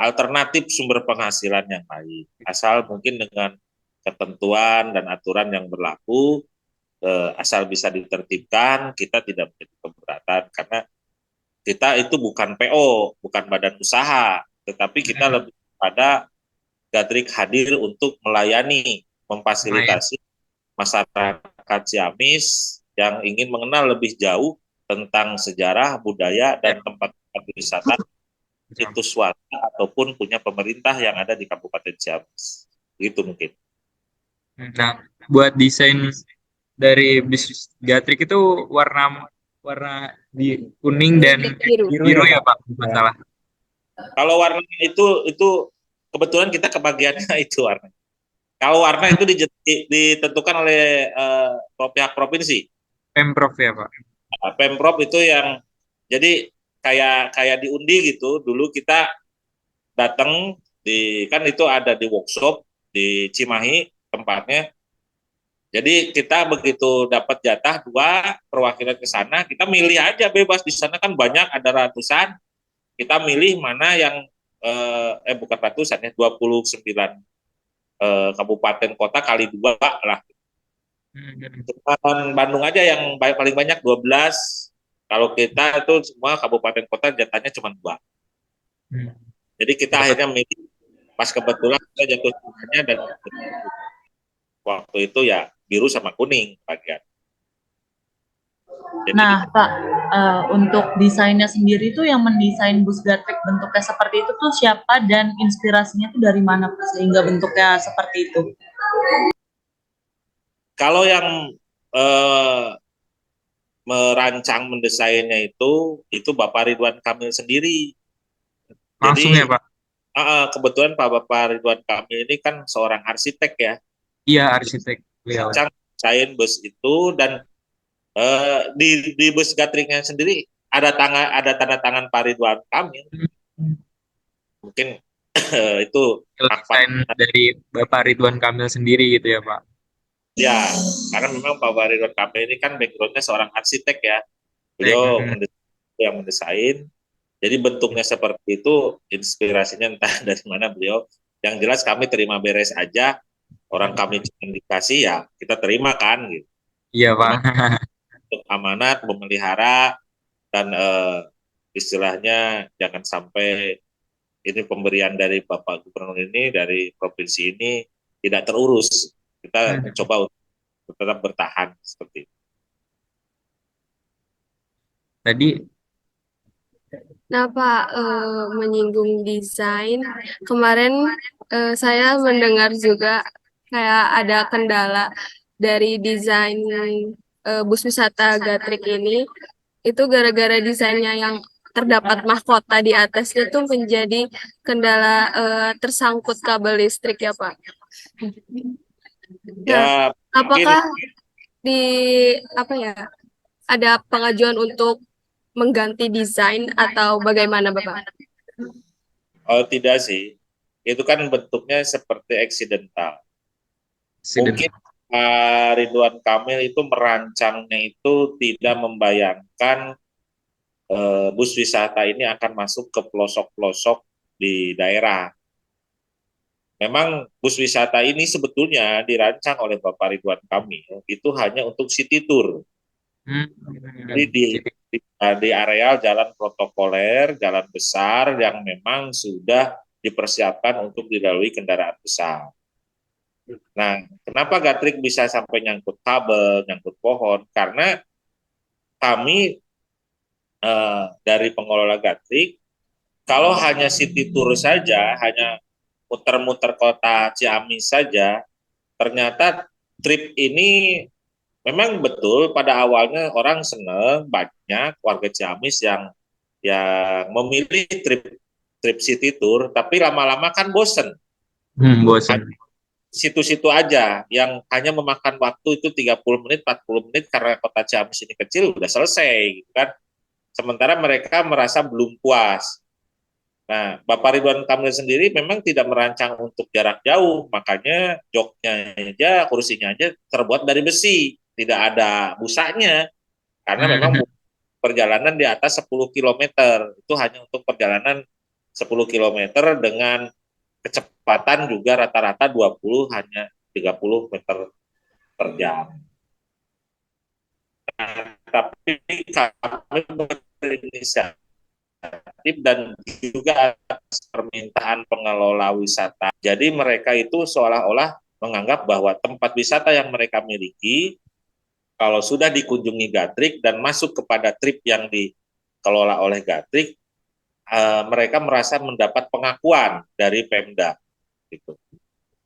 S5: alternatif sumber penghasilan yang baik. Asal mungkin dengan ketentuan dan aturan yang berlaku, asal bisa ditertibkan, kita tidak menjadi keberatan karena kita itu bukan PO, bukan badan usaha, tetapi kita lebih pada Gatrik hadir untuk melayani,
S2: Lumayan.
S5: memfasilitasi masyarakat Ciamis yang ingin mengenal lebih jauh tentang sejarah, budaya, dan tempat-tempat wisata itu swasta ataupun punya pemerintah yang ada di Kabupaten Ciamis. Gitu mungkin.
S2: Nah, buat desain dari bisnis Gatrik itu warna warna di kuning dan
S4: Biru.
S2: biru ya, Pak, bukan salah.
S5: Kalau warna itu kebetulan kita kebagiannya itu warna. Kalau warna itu ditentukan oleh pihak provinsi.
S2: Pemprov ya, Pak.
S5: Nah, Pemprov itu yang jadi kayak diundi gitu. Dulu kita datang kan itu ada di workshop di Cimahi tempatnya. Jadi kita begitu dapat jatah 2 perwakilan ke sana, kita milih aja bebas. Di sana kan banyak, ada ratusan. Kita milih mana yang bukan ratusan ya, 29 kabupaten kota kali 2 lah. Cuman Bandung aja yang paling banyak 12. Kalau kita itu semua kabupaten kota jatahnya cuma 2. Jadi kita akhirnya milih pas kebetulan kita jatuh pilihannya dan waktu itu ya biru sama kuning bagian. Jadi,
S1: Nah, Pak, untuk desainnya sendiri tuh yang mendesain bus Gatrik bentuknya seperti itu tuh siapa dan inspirasinya tuh dari mana, Pak, sehingga bentuknya seperti itu?
S5: kalau yang merancang mendesainnya itu Bapak Ridwan Kamil sendiri.
S2: Langsung ya,
S5: Jadi
S2: Pak.
S5: kebetulan Bapak Ridwan Kamil ini kan seorang arsitek ya,
S2: Iya, arsitek beliau.
S5: merancang desain bus itu dan di bus Gatriknya sendiri ada tanda tangan Pak Ridwan Kamil. Mungkin itu
S2: Desain dari Bapak Ridwan Kamil sendiri gitu ya, Pak.
S5: ya, karena memang Pak Ridwan Kamil ini kan backgroundnya seorang arsitek ya. Beliau yang mendesain. Jadi bentuknya seperti itu, inspirasinya entah dari mana beliau. Yang jelas kami terima beres aja. Orang kami cuma dikasih ya kita terima kan gitu.
S2: Iya, Pak.
S5: Untuk amanat memelihara dan istilahnya jangan sampai ini pemberian dari Bapak Gubernur ini dari provinsi ini tidak terurus. Kita mencoba untuk tetap bertahan seperti itu.
S2: Tadi
S4: Nah, Pak, menyinggung desain, kemarin saya mendengar juga kayak ada kendala dari desain bus wisata Gatrik ini, itu gara-gara desainnya yang terdapat mahkota di atasnya tuh menjadi kendala tersangkut kabel listrik ya Pak. Nah,
S5: Ya, mungkin
S4: apakah di apa ya ada pengajuan untuk mengganti desain atau bagaimana Bapak?
S5: tidak sih. Itu kan bentuknya seperti eksidental.
S2: Accident.
S5: Mungkin Ridwan Kamil itu merancangnya itu tidak membayangkan bus wisata ini akan masuk ke pelosok-pelosok di daerah. Memang bus wisata ini sebetulnya dirancang oleh Bapak Ridwan Kamil itu hanya untuk city tour.
S2: Hmm.
S5: Jadi di areal jalan protokoler, jalan besar yang memang sudah dipersiapkan untuk dilalui kendaraan besar. Nah, kenapa Gatrik bisa sampai nyangkut kabel, nyangkut pohon? Karena kami dari pengelola Gatrik, kalau hanya city tour saja, hanya muter-muter kota Ciamis saja, ternyata trip ini memang betul pada awalnya orang senang, banyak warga Ciamis yang memilih trip city tour, tapi lama-lama kan bosen.
S2: Bosan.
S5: Situ-situ aja yang hanya memakan waktu itu 30 menit, 40 menit karena kota Ciamis ini kecil udah selesai gitu kan. Sementara mereka merasa belum puas. Nah, Bapak Ridwan Kamil sendiri memang tidak merancang untuk jarak jauh, makanya joknya aja, kursinya aja terbuat dari besi, tidak ada busanya, karena memang perjalanan di atas 10 kilometer, itu hanya untuk perjalanan 10 kilometer dengan kecepatan juga rata-rata 20 hanya 30 meter per jam. Nah, tapi kami berinisiatif dan juga atas permintaan pengelola wisata. Jadi mereka itu seolah-olah menganggap bahwa tempat wisata yang mereka miliki kalau sudah dikunjungi Gatrik dan masuk kepada trip yang dikelola oleh Gatrik, mereka merasa mendapat pengakuan dari Pemda. Gitu.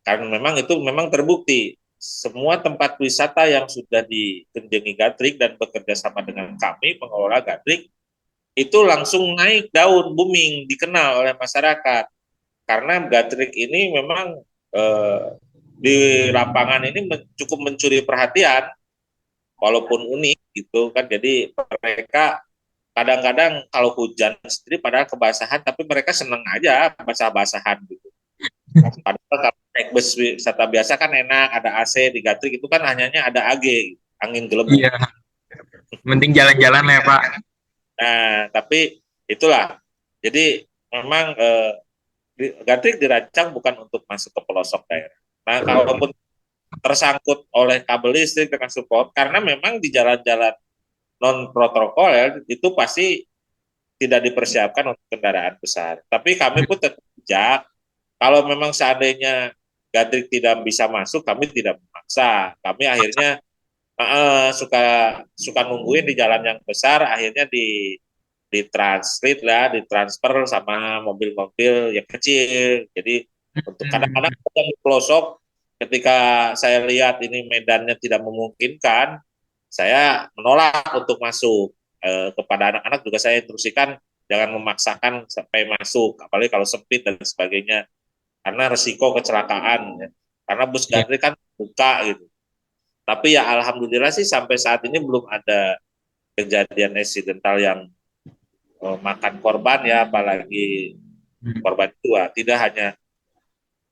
S5: Karena memang itu memang terbukti semua tempat wisata yang sudah dikunjungi Gatrik dan bekerja sama dengan kami pengelola Gatrik itu langsung naik daun booming dikenal oleh masyarakat karena Gatrik ini memang di lapangan ini cukup mencuri perhatian walaupun unik gitu kan. Jadi mereka kadang-kadang kalau hujan sendiri padahal kebasahan tapi mereka seneng aja basah-basahan gitu. Padahal kalau naik bus wisata biasa kan enak, ada AC di Gatrik itu kan hanya ada AG, angin gelembung.
S2: Iya. Penting jalan-jalan lah ya Pak.
S5: Nah, tapi itulah. Jadi memang Gatrik dirancang bukan untuk masuk ke pelosok daerah. Nah, kalaupun tersangkut oleh kabel listrik dengan support, karena memang di jalan-jalan non protokol itu pasti tidak dipersiapkan untuk kendaraan besar. Tapi kami pun tetap bijak. Kalau memang seandainya Gatrik tidak bisa masuk, kami tidak memaksa. Kami akhirnya suka suka nungguin di jalan yang besar, akhirnya ditranslate lah, ditransfer sama mobil-mobil yang kecil. Jadi untuk kadang-kadang di pelosok, ketika saya lihat ini medannya tidak memungkinkan, saya menolak untuk masuk. Kepada anak-anak juga saya instruksikan jangan memaksakan sampai masuk, apalagi kalau sempit dan sebagainya, karena resiko kecelakaan. Ya. Karena bus Gatrik kan buka gitu. Tapi ya alhamdulillah sih sampai saat ini belum ada kejadian eksidental yang makan korban ya, apalagi korban tua. Tidak hanya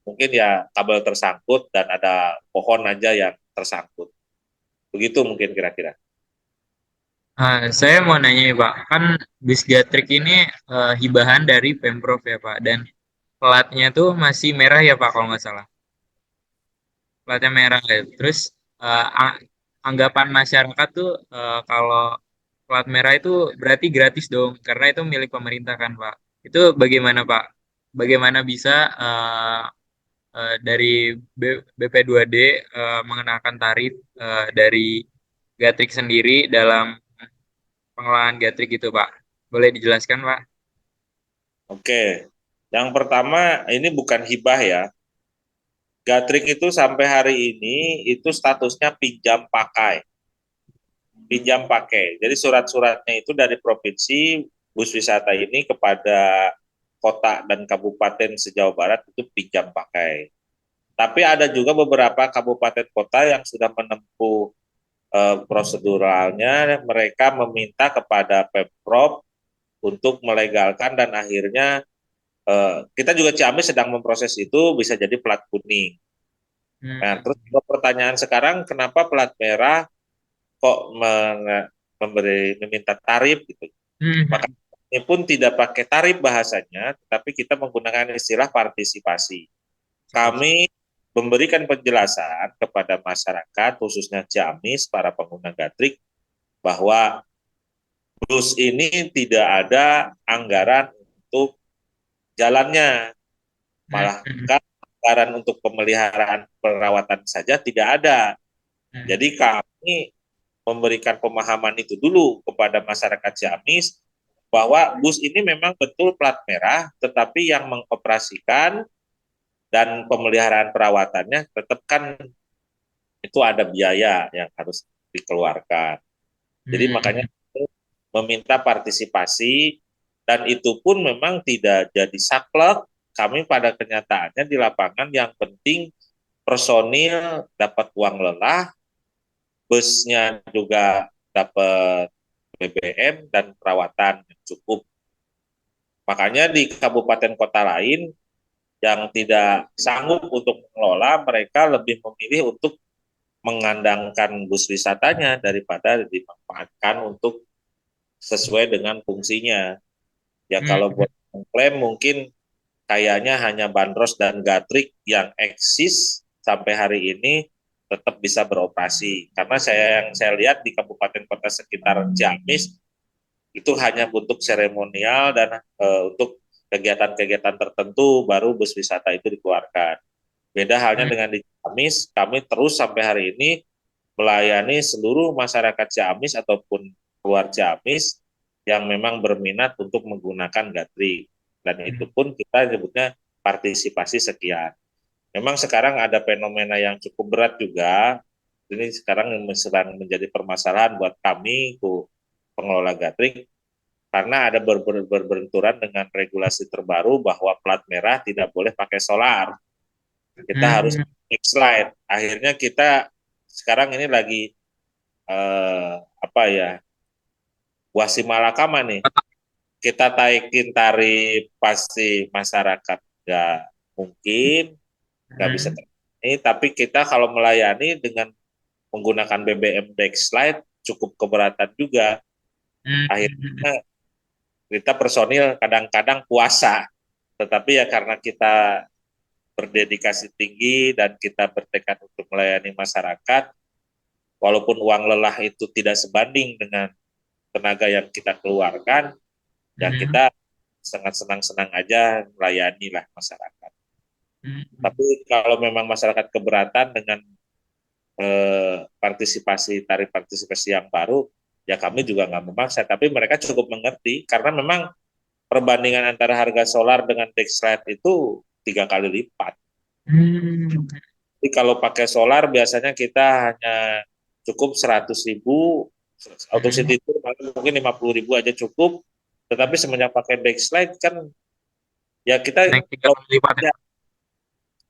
S5: mungkin ya kabel tersangkut dan ada pohon aja yang tersangkut. Begitu mungkin kira-kira.
S2: Saya mau nanya ya Pak, kan bis Gatrik ini hibahan dari Pemprov ya Pak, dan platnya tuh masih merah ya Pak kalau nggak salah. Platnya merah ya. Terus anggapan masyarakat tuh kalau plat merah itu berarti gratis dong, karena itu milik pemerintah kan Pak. Itu bagaimana Pak? Bagaimana bisa dari BP2D mengenakan tarif dari Gatrik sendiri dalam pengelolaan Gatrik itu Pak? Boleh dijelaskan Pak?
S5: Oke, yang pertama ini bukan hibah ya. Gatrik itu sampai hari ini itu statusnya pinjam pakai. Pinjam pakai. Jadi surat-suratnya itu dari provinsi bus wisata ini kepada kota dan kabupaten se-Jawa Barat itu pinjam pakai. Tapi ada juga beberapa kabupaten kota yang sudah menempuh proseduralnya, mereka meminta kepada Pemprov untuk melegalkan dan akhirnya kita juga Ciamis sedang memproses itu bisa jadi plat kuning. Nah, terus pertanyaan sekarang kenapa plat merah kok meminta tarif gitu. Maka ini pun tidak pakai tarif bahasanya, tetapi kita menggunakan istilah partisipasi. Kami memberikan penjelasan kepada masyarakat, khususnya Ciamis, para pengguna Gatrik, bahwa bus ini tidak ada anggaran untuk jalannya, malah anggaran untuk pemeliharaan perawatan saja tidak ada. Jadi kami memberikan pemahaman itu dulu kepada masyarakat Ciamis bahwa bus ini memang betul plat merah, tetapi yang mengoperasikan dan pemeliharaan perawatannya tetap kan itu ada biaya yang harus dikeluarkan. Jadi makanya meminta partisipasi dan itu pun memang tidak jadi saklek. Kami pada kenyataannya di lapangan yang penting personil dapat uang lelah, busnya juga dapat BBM dan perawatan yang cukup. Makanya di kabupaten kota lain yang tidak sanggup untuk mengelola, mereka lebih memilih untuk mengandangkan bus wisatanya daripada dimanfaatkan untuk sesuai dengan fungsinya. Ya kalau buat mengklaim mungkin kayaknya hanya Bandros dan Gatrik yang eksis sampai hari ini tetap bisa beroperasi. Karena yang saya lihat di kabupaten kota sekitar Ciamis itu hanya untuk seremonial dan untuk kegiatan-kegiatan tertentu baru bus wisata itu dikeluarkan. Beda halnya dengan di Ciamis, kami terus sampai hari ini melayani seluruh masyarakat Ciamis ataupun luar Ciamis yang memang berminat untuk menggunakan Gatrik. Dan itu pun kita nyebutnya partisipasi sekian. Memang sekarang ada fenomena yang cukup berat juga. Ini sekarang sedang menjadi permasalahan buat kami, pengelola Gatrik, karena ada berbenturan dengan regulasi terbaru bahwa plat merah tidak boleh pakai solar. Kita harus X-Lite. Akhirnya kita sekarang ini lagi wasimalakama nih. Kita taikin tarif pasti masyarakat nggak mungkin, nggak bisa ini. Tapi kita kalau melayani dengan menggunakan BBM Dexlite cukup keberatan juga. Akhirnya kita personil kadang-kadang puasa, tetapi ya karena kita berdedikasi tinggi dan kita bertekad untuk melayani masyarakat, walaupun uang lelah itu tidak sebanding dengan tenaga yang kita keluarkan, ya kita sangat senang-senang aja melayani lah masyarakat. Tapi kalau memang masyarakat keberatan dengan tarif partisipasi yang baru, ya kami juga nggak memaksa, tapi mereka cukup mengerti karena memang perbandingan antara harga solar dengan Dexlite itu 3 kali lipat. Jadi kalau pakai solar biasanya kita hanya cukup 100.000, untuk city tour mungkin 50.000 aja cukup, tetapi semenjak pakai Dexlite kan ya kita kalau lipat ya.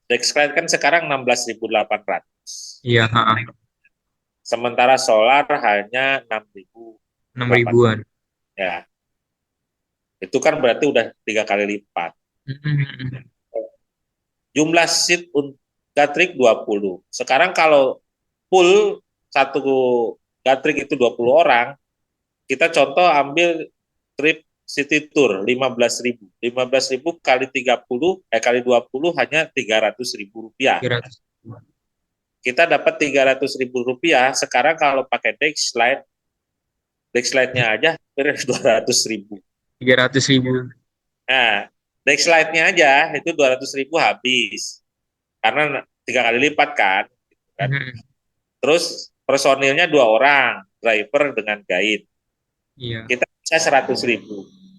S5: Dexlite kan sekarang 16.800.
S2: Iya,
S5: Sementara solar hanya
S2: 6.000-an.
S5: Ya. Itu kan berarti udah 3 kali lipat. Jumlah seat Gatrik 20. Sekarang kalau full satu Gatrik itu 20 orang, kita contoh ambil trip city tour 15.000. 15.000 kali 30 kali 20 hanya 300.000 rupiah.
S2: 300.
S5: Kita dapat 300.000 rupiah. Sekarang kalau pakai Dexlite-nya aja 200.000.
S2: 300.000.
S5: Nah, Dexlite-nya aja itu 200.000 habis. Karena 3 kali lipat kan. Terus personilnya 2 orang, driver dengan guide.
S2: Iya.
S5: Kita bisa 100.000.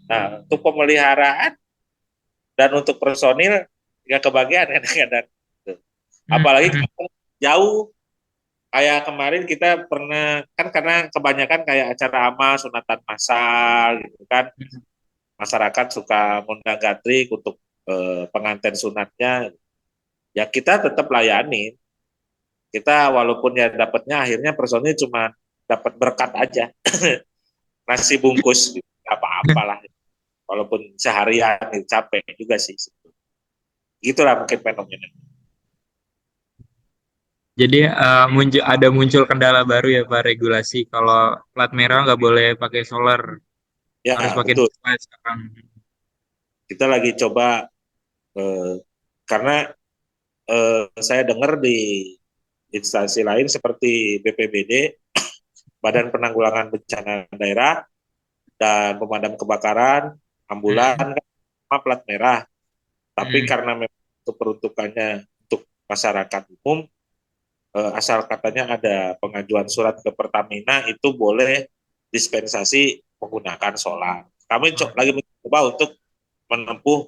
S5: Nah, untuk pemeliharaan dan untuk personil nggak kebagian kadang-kadang. Apalagi jauh, kayak kemarin kita pernah kan karena kebanyakan kayak acara amal sunatan massal gitu kan, masyarakat suka ngundang gatrik untuk pengantin sunatnya, ya kita tetap layani. Kita walaupun ya dapatnya akhirnya personil cuma dapat berkat aja, nasi bungkus, gitu. Apa-apalah. Walaupun seharian capek juga sih. Gitulah mungkin fenomena.
S2: Jadi muncul kendala baru ya Pak, regulasi kalau plat merah nggak boleh pakai solar,
S5: Ya
S2: harus pakai
S5: betul.
S2: display sekarang.
S5: Kita lagi coba karena saya dengar di instansi lain seperti BPBD, Badan Penanggulangan Bencana Daerah dan Pemadam Kebakaran, ambulan, sama plat merah. Tapi karena memang itu peruntukannya untuk masyarakat umum, asal katanya ada pengajuan surat ke Pertamina itu boleh dispensasi menggunakan solar. Kami lagi mencoba untuk menempuh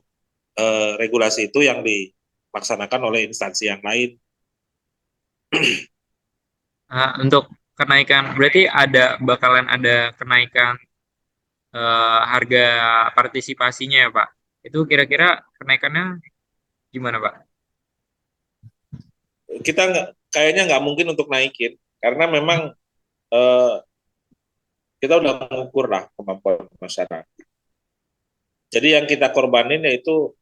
S5: regulasi itu yang dilaksanakan oleh instansi yang lain.
S2: Untuk kenaikan, berarti bakalan ada kenaikan harga partisipasinya ya Pak. Itu kira-kira kenaikannya gimana Pak?
S5: Kita kayaknya nggak mungkin untuk naikin karena memang eh, kita udah mengukur lah kemampuan masyarakat. Jadi yang kita korbanin yaitu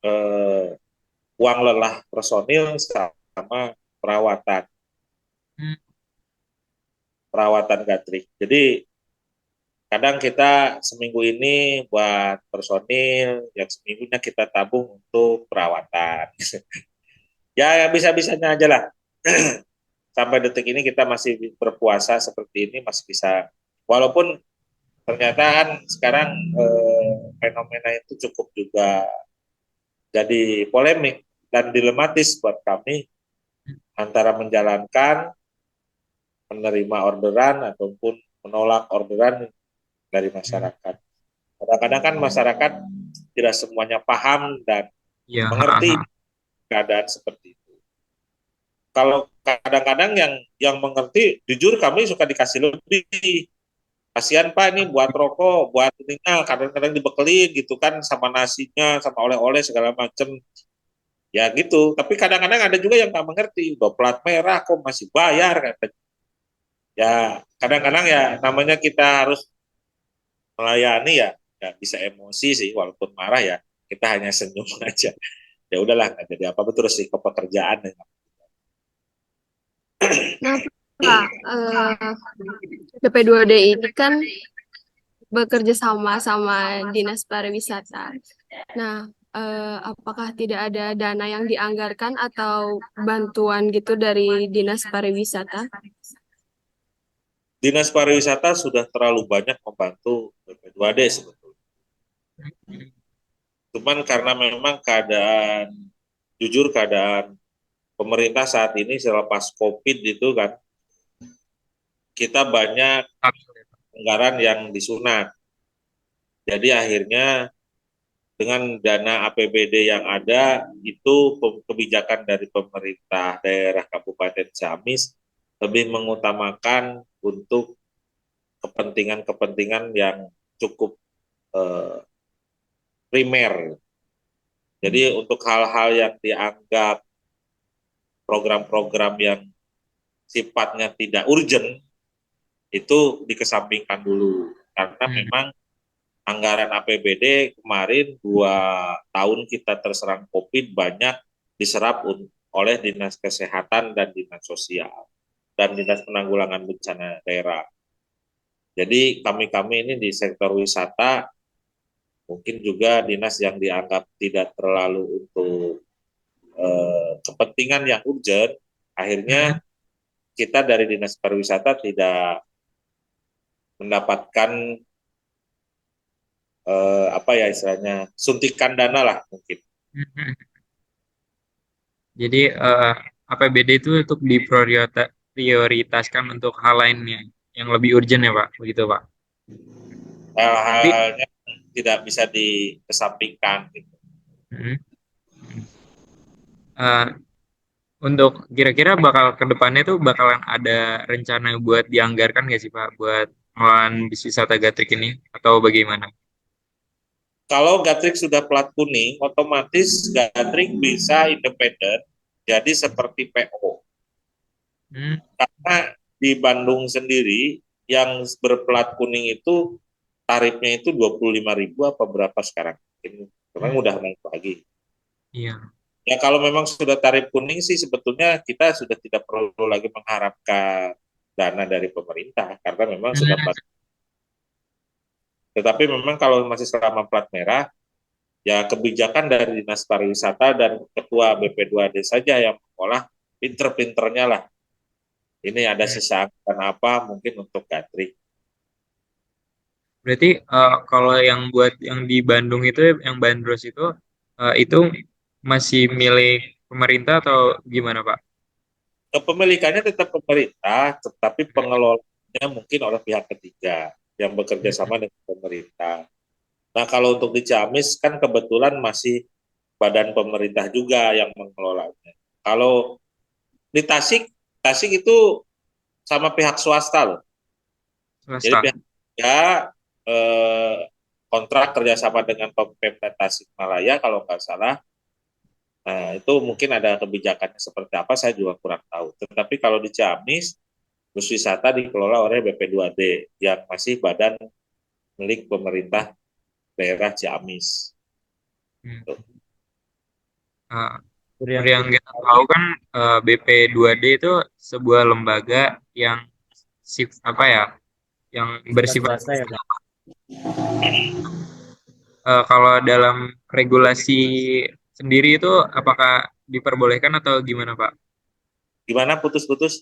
S5: eh, uang lelah personil sama perawatan perawatan gatrik. Jadi kadang kita seminggu ini buat personil, yang seminggunya kita tabung untuk perawatan. Ya bisa-bisanya aja lah. Sampai detik ini kita masih berpuasa seperti ini masih bisa. Walaupun ternyata kan sekarang fenomena itu cukup juga jadi polemik dan dilematis buat kami antara menjalankan, menerima orderan ataupun menolak orderan dari masyarakat. Kadang-kadang kan masyarakat tidak semuanya paham dan
S2: Ya,
S5: mengerti keadaan seperti itu. Kalau kadang-kadang yang mengerti, jujur kami suka dikasih lebih. Kasihan Pak ini buat rokok, buat ininya, kadang-kadang dibekelin gitu kan sama nasinya, sama oleh-oleh segala macem. Ya gitu. Tapi kadang-kadang ada juga yang nggak mengerti. Udah plat merah kok masih bayar katanya. Ya kadang-kadang ya namanya kita harus melayani ya, ya bisa emosi sih walaupun marah ya kita hanya senyum aja. Ya udahlah nggak jadi apa-apa terus sih ke pekerjaan ya.
S4: Nah, Pak, BP2D ini kan bekerja sama Dinas Pariwisata. Nah, apakah tidak ada dana yang dianggarkan atau bantuan gitu dari Dinas Pariwisata?
S5: Dinas Pariwisata sudah terlalu banyak membantu BP2D sebetulnya. Cuman karena memang jujur keadaan pemerintah saat ini selepas COVID itu kan kita banyak anggaran yang disunat. Jadi akhirnya dengan dana APBD yang ada itu kebijakan dari pemerintah daerah Kabupaten Ciamis lebih mengutamakan untuk kepentingan-kepentingan yang cukup primer. Jadi untuk hal-hal yang dianggap program-program yang sifatnya tidak urgent itu dikesampingkan dulu karena memang anggaran APBD kemarin 2 tahun kita terserang COVID banyak diserap oleh Dinas Kesehatan dan Dinas Sosial dan Dinas Penanggulangan Bencana Daerah. Jadi kami-kami ini di sektor wisata mungkin juga dinas yang dianggap tidak terlalu untuk kepentingan yang urgent, akhirnya kita dari Dinas Pariwisata tidak mendapatkan apa ya istilahnya suntikan dana lah mungkin.
S2: Jadi APBD itu untuk diprioritaskan untuk hal lainnya yang lebih urgent ya Pak, begitu Pak. Tapi
S5: Hal-halnya tidak bisa dikesampingkan gitu.
S2: uh, untuk kira-kira bakal ke depannya tuh bakalan ada rencana buat dianggarkan nggak sih Pak buat pengelolaan bis wisata Gatrik ini atau bagaimana?
S5: Kalau Gatrik sudah plat kuning, otomatis Gatrik bisa independen, jadi seperti PO.
S2: Hmm,
S5: Karena di Bandung sendiri yang berplat kuning itu tarifnya itu 25.000 apa berapa sekarang? Memang
S2: hmm,
S5: udah naik lagi.
S2: iya.
S5: Ya kalau memang sudah tarif kuning sih sebetulnya kita sudah tidak perlu lagi mengharapkan dana dari pemerintah karena memang sudah
S2: Hmm,
S5: plat. Tetapi memang kalau masih selama plat merah, ya kebijakan dari Dinas Pariwisata dan Ketua BP2D saja yang mengolah pinter-pinternya lah. Ini ada
S2: hmm.
S5: sisa anggaran apa mungkin untuk Gatrik.
S2: Berarti kalau yang buat yang di Bandung itu, yang bandros itu masih milik pemerintah atau gimana, Pak?
S5: Kepemilikannya tetap pemerintah, tetapi pengelolaannya mungkin oleh pihak ketiga yang bekerja
S2: Hmm,
S5: sama dengan pemerintah. Nah, kalau untuk di Ciamis kan kebetulan masih badan pemerintah juga yang mengelolanya. Kalau di Tasik, Tasik itu sama pihak swasta loh. Jadi
S2: swasta.
S5: pihak ketiga eh, kontrak kerjasama dengan Pemda Tasikmalaya kalau nggak salah. Nah, itu mungkin ada kebijakannya seperti apa, saya juga kurang tahu. Tetapi kalau di Ciamis, bus wisata dikelola oleh BP2D yang masih badan milik pemerintah daerah Ciamis.
S2: Hmm.
S5: Tuh.
S2: Uh,
S3: Seperti yang
S2: Seperti yang
S3: kita
S2: kita
S3: tahu,
S2: tahu kan, BP2D itu sebuah lembaga yang apa ya, yang
S3: bersifat
S2: bersifat
S3: swasta ya, Pak.
S2: kalau dalam regulasi sendiri itu apakah diperbolehkan atau gimana, Pak?
S5: Gimana putus-putus?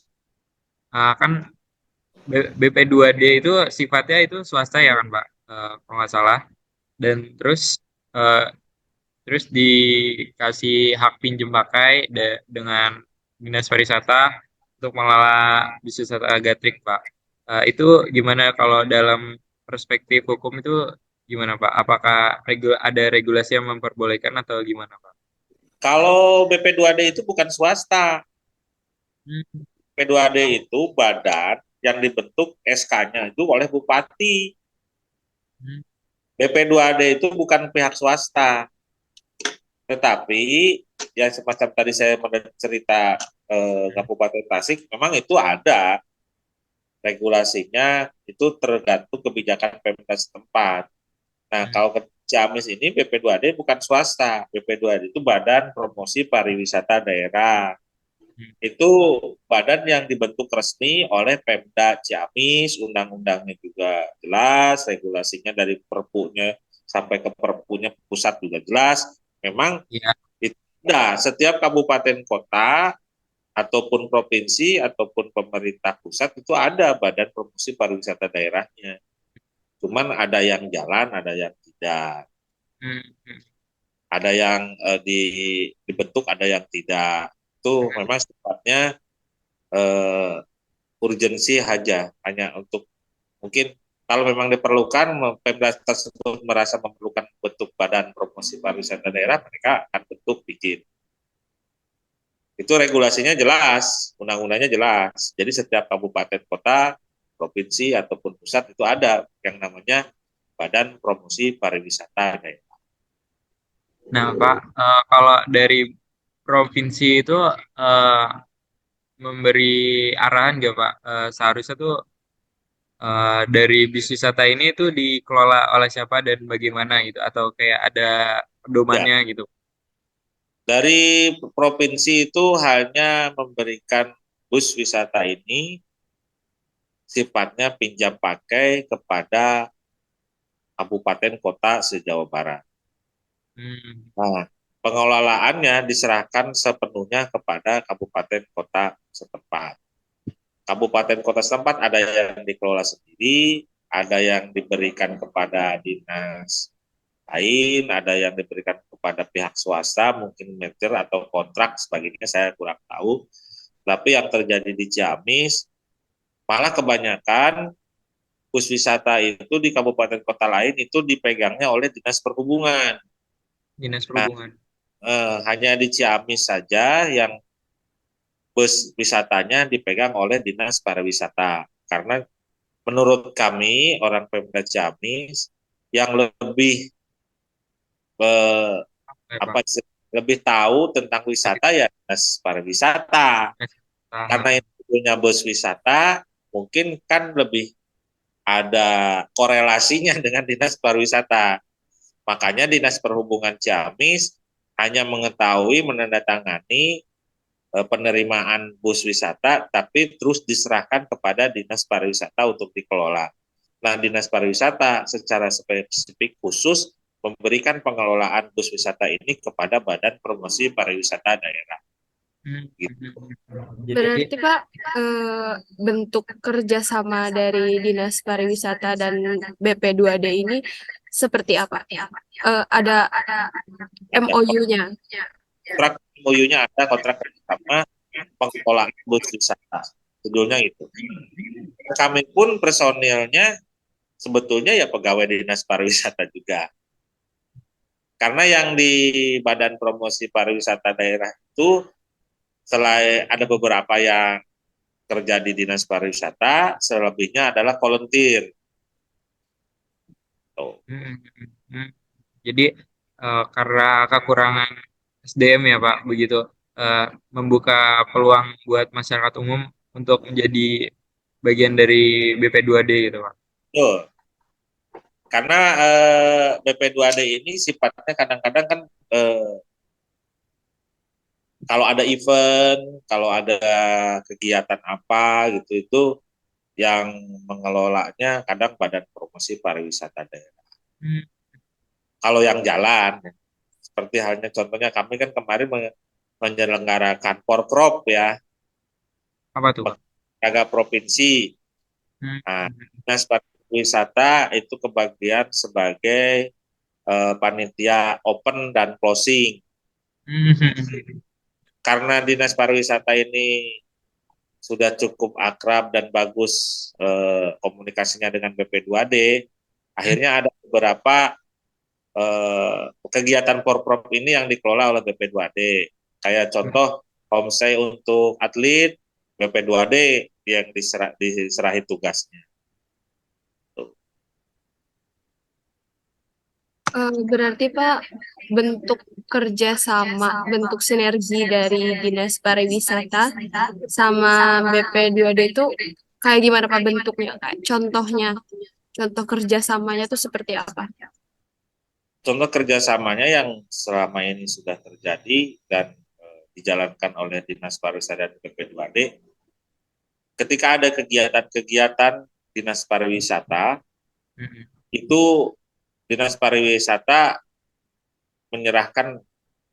S2: Kan BP2D itu sifatnya itu swasta ya kan, Pak? Kalau nggak salah. Dan eh, terus dikasih hak pinjem pakai dengan Dinas Pariwisata untuk mengelola bisnis wisata Gatrik, Pak. Itu gimana kalau dalam perspektif hukum itu gimana, Pak? Apakah ada regulasi yang memperbolehkan atau gimana, Pak?
S5: Kalau BP2D itu bukan swasta.
S2: Hmm,
S5: BP2D itu badan yang dibentuk SK-nya itu oleh bupati.
S2: hmm,
S5: BP2D itu bukan pihak swasta. Tetapi yang semacam tadi saya cerita
S2: hmm,
S5: Kabupaten Tasik, memang itu ada regulasinya, itu tergantung kebijakan Pemda setempat. Nah,
S2: hmm,
S5: kalau ke Ciamis ini BP2D bukan swasta, BP2D itu Badan Promosi Pariwisata Daerah.
S2: hmm.
S5: Itu badan yang dibentuk resmi oleh Pemda Ciamis, undang-undangnya juga jelas, regulasinya dari perpunya sampai ke perpunya pusat juga jelas. Memang
S2: Iya.
S5: itu nah, setiap kabupaten kota ataupun provinsi ataupun pemerintah pusat itu ada badan promosi pariwisata daerahnya. Cuman ada yang jalan, ada yang tidak.
S2: Hmm, hmm,
S5: Ada yang dibentuk, ada yang tidak. Itu
S2: hmm.
S5: memang sifatnya eh, urgensi saja, hanya untuk mungkin kalau memang diperlukan, Pemda tersebut merasa memerlukan bentuk badan promosi pariwisata daerah, mereka akan bentuk bikin. Itu regulasinya jelas, undang-undangnya jelas. Jadi setiap kabupaten kota, provinsi ataupun pusat itu ada yang namanya Badan Promosi Pariwisata daerah.
S2: Nah, Pak, kalau dari provinsi itu eh, memberi arahan nggak, Pak? Seharusnya tuh dari bis wisata ini tuh dikelola oleh siapa dan bagaimana gitu, atau kayak ada
S5: Ya,
S2: pedomannya gitu.
S5: dari provinsi itu hanya memberikan bus wisata ini sifatnya pinjam pakai kepada kabupaten kota se-Jawa Barat.
S2: Hmm,
S5: Nah, pengelolaannya diserahkan sepenuhnya kepada kabupaten kota setempat. Kabupaten kota setempat ada yang dikelola sendiri, ada yang diberikan kepada dinas lain, ada yang diberikan kepada pihak swasta, mungkin merger atau kontrak sebagainya, saya kurang tahu. Tapi yang terjadi di Ciamis, malah kebanyakan bus wisata itu di kabupaten kota lain itu dipegangnya oleh dinas perhubungan.
S2: Dinas
S5: Nah,
S2: Perhubungan.
S5: hanya di Ciamis saja yang bus wisatanya dipegang oleh dinas pariwisata. Karena menurut kami orang Pemda Ciamis yang lebih eh,
S2: Oke,
S5: apa
S2: Pak.
S5: lebih tahu tentang wisata ya dinas pariwisata. Karena
S2: Nah,
S5: itu punya bus wisata, mungkin kan lebih ada korelasinya dengan dinas pariwisata. Makanya dinas perhubungan Ciamis hanya mengetahui menandatangani penerimaan bus wisata, tapi terus diserahkan kepada dinas pariwisata untuk dikelola. Nah, dinas pariwisata secara spesifik khusus memberikan pengelolaan bus wisata ini kepada Badan Promosi Pariwisata Daerah. Gitu.
S2: jadi
S4: Berarti Pak, bentuk kerjasama dari Dinas Pariwisata dan BP2D ini seperti apa? Ada MOU-nya.
S5: Kontrak MOU-nya ada kontrak kerjasama pengelolaan bus wisata. Judulnya itu. Kami pun personilnya sebetulnya ya pegawai dinas pariwisata juga. Karena yang di Badan Promosi Pariwisata Daerah itu selain ada beberapa yang kerja di dinas pariwisata, selebihnya adalah volunteer. Tuh.
S2: hmm, hmm. Jadi karena kekurangan SDM ya Pak, begitu eh, membuka peluang buat masyarakat umum untuk menjadi bagian dari BP2D gitu Pak.
S5: Tuh. Karena BP2D ini sifatnya kadang-kadang kan eh, kalau ada event, kalau ada kegiatan apa gitu itu yang mengelolanya kadang Badan Promosi Pariwisata Daerah.
S2: Hmm,
S5: Kalau yang jalan, seperti halnya contohnya kami kan kemarin menyelenggarakan Porprov ya,
S2: apa tuh Pak?
S5: Jaga Provinsi.
S2: Hmm,
S5: Nah, Dinas Pariwisata itu kebagian sebagai panitia open dan closing.
S2: hmm, hmm.
S5: Karena Dinas Pariwisata ini sudah cukup akrab dan bagus komunikasinya dengan BP2D, akhirnya ada beberapa kegiatan Porprov ini yang dikelola oleh BP2D. Kayak contoh homestay untuk atlet, BP2D yang diserahi tugasnya.
S4: Berarti Pak, bentuk kerjasama, bentuk sinergi dari Dinas Pariwisata sama BP2D itu kayak gimana Pak bentuknya? Kayak contohnya, contoh kerjasamanya itu seperti apa?
S5: Contoh kerjasamanya yang selama ini sudah terjadi dan dijalankan oleh Dinas Pariwisata dan BP2D, ketika ada kegiatan-kegiatan Dinas Pariwisata,
S2: Hmm,
S5: itu Dinas Pariwisata menyerahkan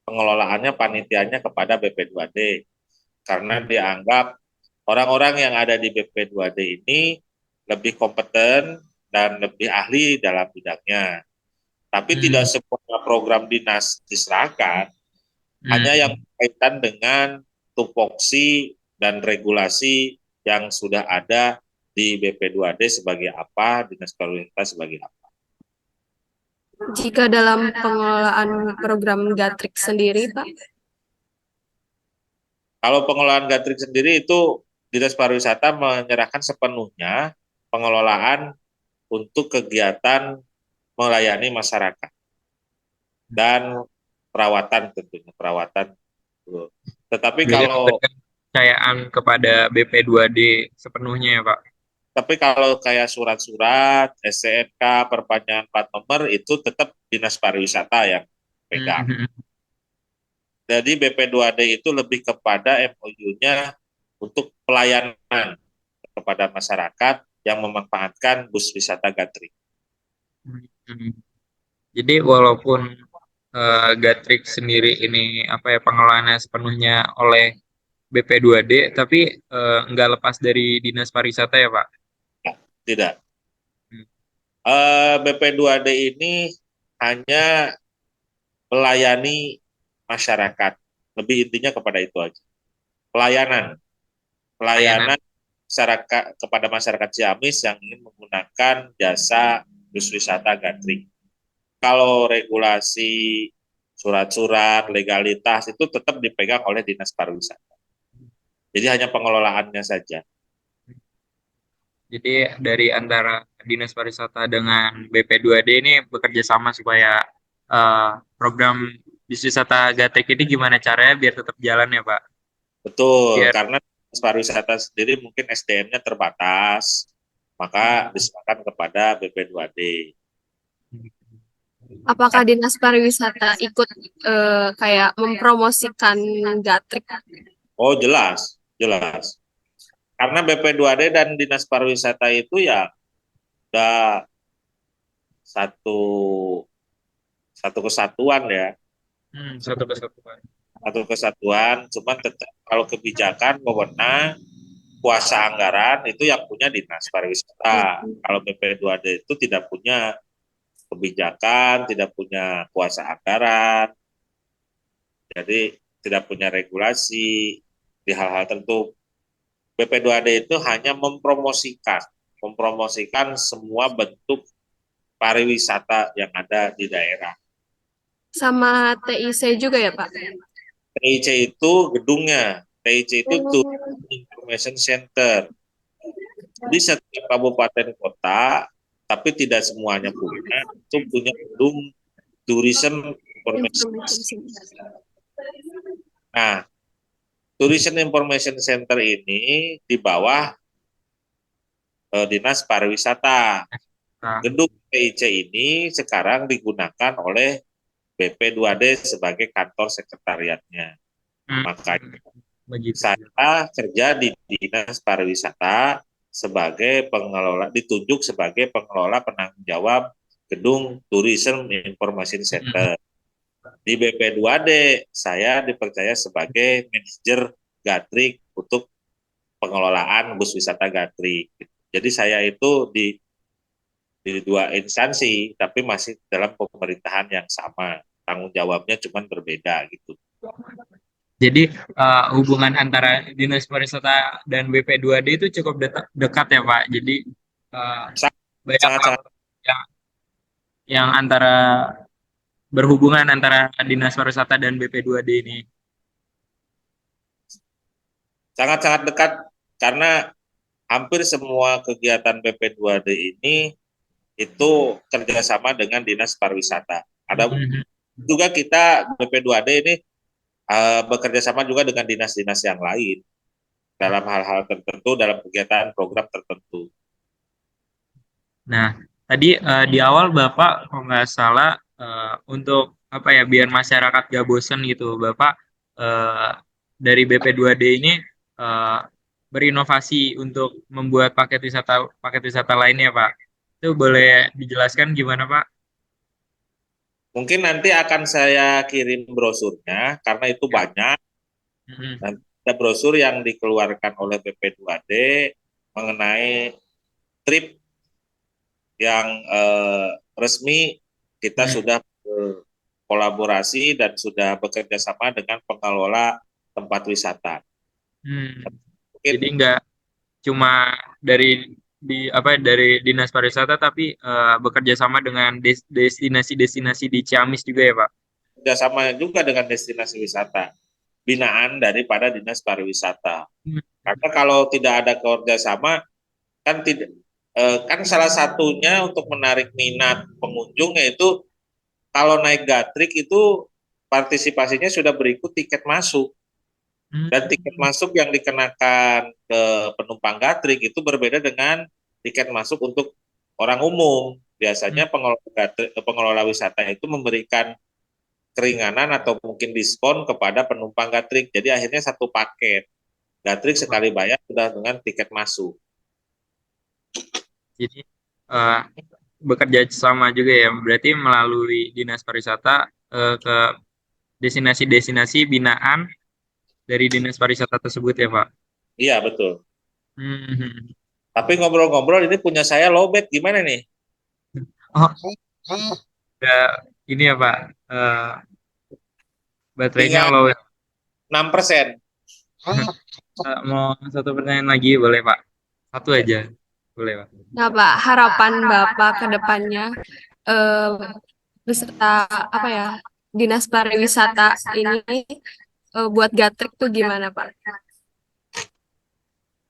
S5: pengelolaannya panitianya kepada BP2D karena
S2: hmm,
S5: dianggap orang-orang yang ada di BP2D ini lebih kompeten dan lebih ahli dalam bidangnya. Tapi tidak
S2: hmm,
S5: semua program dinas diserahkan, hanya yang
S2: hmm.
S5: berkaitan dengan tupoksi dan regulasi yang sudah ada di BP2D sebagai apa, Dinas Pariwisata sebagai apa.
S4: Jika dalam pengelolaan program Gatrik sendiri, Pak,
S5: Kalau pengelolaan gantrik sendiri itu Dinas Pariwisata menyerahkan sepenuhnya pengelolaan untuk kegiatan melayani masyarakat dan perawatan tentunya perawatan. Tetapi
S2: Berarti
S5: kalau
S2: memberikan kepercayaan kepada BP2D sepenuhnya ya Pak.
S5: tapi kalau kayak surat-surat, STNK, perpanjangan plat nomor itu tetap Dinas Pariwisata yang pegang.
S2: Hmm,
S5: Jadi BP2D itu lebih kepada MOU-nya untuk pelayanan kepada masyarakat yang memanfaatkan bus wisata Gatrik.
S2: hmm, hmm. Jadi walaupun Gatrix sendiri ini apa ya pengelolaannya sepenuhnya oleh BP2D, tapi nggak lepas dari Dinas Pariwisata ya Pak.
S5: Tidak.
S2: Hmm,
S5: BP2D ini hanya melayani masyarakat. Lebih intinya kepada itu aja. Pelayanan.
S2: Layanan.
S5: Pelayanan masyarakat kepada masyarakat Ciamis yang ingin menggunakan jasa bus wisata Gatrik. Kalau regulasi surat-surat legalitas itu tetap dipegang oleh Dinas Pariwisata. Jadi hanya pengelolaannya saja.
S2: Jadi dari antara Dinas Pariwisata dengan BP2D ini bekerja sama supaya program bis wisata Gatrik ini gimana caranya biar tetap jalan ya Pak?
S5: Betul,
S2: Biar
S5: karena dinas pariwisata sendiri mungkin SDM-nya terbatas, maka diserahkan kepada BP2D.
S4: Apakah Dinas Pariwisata ikut kayak mempromosikan Gatrik?
S5: Oh jelas, jelas. Karena BP2D dan dinas pariwisata itu ya udah satu satu kesatuan ya,
S2: satu kesatuan.
S5: satu kesatuan. Cuman tetap kalau kebijakan wewenang kuasa anggaran itu yang punya dinas pariwisata. Kalau BP2D itu tidak punya kebijakan, tidak punya kuasa anggaran, jadi tidak punya regulasi di hal-hal tertentu. BP2D itu hanya mempromosikan semua bentuk pariwisata yang ada di daerah.
S4: Sama TIC juga ya Pak?
S5: TIC itu gedungnya, TIC itu Tourism Information Center. Jadi setiap kabupaten kota, tapi tidak semuanya punya, itu punya gedung Tourism Information Center. Nah, Tourism Information Center ini di bawah Dinas Pariwisata.
S2: Nah,
S5: Gedung TIC ini sekarang digunakan oleh BP2D sebagai kantor sekretariatnya. Makanya
S2: begitu.
S5: saya kerja di Dinas Pariwisata sebagai pengelola, ditunjuk sebagai pengelola penanggung jawab gedung Tourism Information Center. Di BP2D saya dipercaya sebagai manajer Gatrik untuk pengelolaan bus wisata Gatrik. Jadi saya itu di dua instansi, tapi masih dalam pemerintahan yang sama. Tanggung jawabnya cuma berbeda gitu.
S2: Jadi hubungan antara Dinas Pariwisata dan BP2D itu cukup dekat ya Pak. Jadi banyak hal
S5: Sangat-sangat
S2: yang antara berhubungan antara Dinas Pariwisata dan BP2D ini.
S5: sangat-sangat dekat karena hampir semua kegiatan BP2D ini itu kerjasama dengan Dinas Pariwisata. Ada juga kita BP2D ini bekerja sama juga dengan dinas-dinas yang lain dalam hal-hal tertentu, dalam kegiatan program tertentu.
S2: Nah, tadi di awal Bapak kalau nggak salah untuk apa ya biar masyarakat gak bosen gitu, Bapak eh, dari BP2D ini eh, berinovasi untuk membuat paket wisata lainnya, Pak. Itu boleh dijelaskan gimana, Pak?
S5: Mungkin nanti akan saya kirim brosurnya karena itu banyak.
S2: Mhm.
S5: Nanti ada brosur yang dikeluarkan oleh BP2D mengenai trip yang resmi. Kita sudah berkolaborasi dan sudah bekerja sama dengan pengelola tempat wisata.
S2: Hmm.
S5: Mungkin
S2: Jadi nggak cuma dari Dinas Pariwisata tapi bekerja sama dengan destinasi-destinasi di Ciamis juga ya, Pak.
S5: kerjasama juga dengan destinasi wisata binaan daripada Dinas Pariwisata.
S2: Hmm.
S5: Karena kalau tidak ada kerjasama kan tidak kan salah satunya untuk menarik minat pengunjung yaitu kalau naik Gatrik itu partisipasinya sudah berikut tiket masuk dan tiket masuk yang dikenakan ke penumpang Gatrik itu berbeda dengan tiket masuk untuk orang umum. Biasanya pengelola wisata itu memberikan keringanan atau mungkin diskon kepada penumpang Gatrik. Jadi akhirnya satu paket. Gatrik sekali bayar sudah dengan tiket masuk.
S2: Jadi eh, bekerja sama juga ya, berarti melalui Dinas Pariwisata ke destinasi-destinasi binaan dari Dinas Pariwisata tersebut ya, Pak.
S5: Iya, betul.
S2: Hmm.
S5: Tapi ngobrol-ngobrol ini punya saya lowbat gimana nih?
S2: Oh, udah ini ya, Pak. Baterainya
S5: Tinggal
S2: low ya.
S5: 6%.
S2: Mau satu pertanyaan lagi boleh, Pak? Satu aja. Boleh, Pak.
S4: Nah Pak, harapan Bapak ke depannya eh, beserta apa ya Dinas Pariwisata ini buat Gatrik tuh gimana Pak?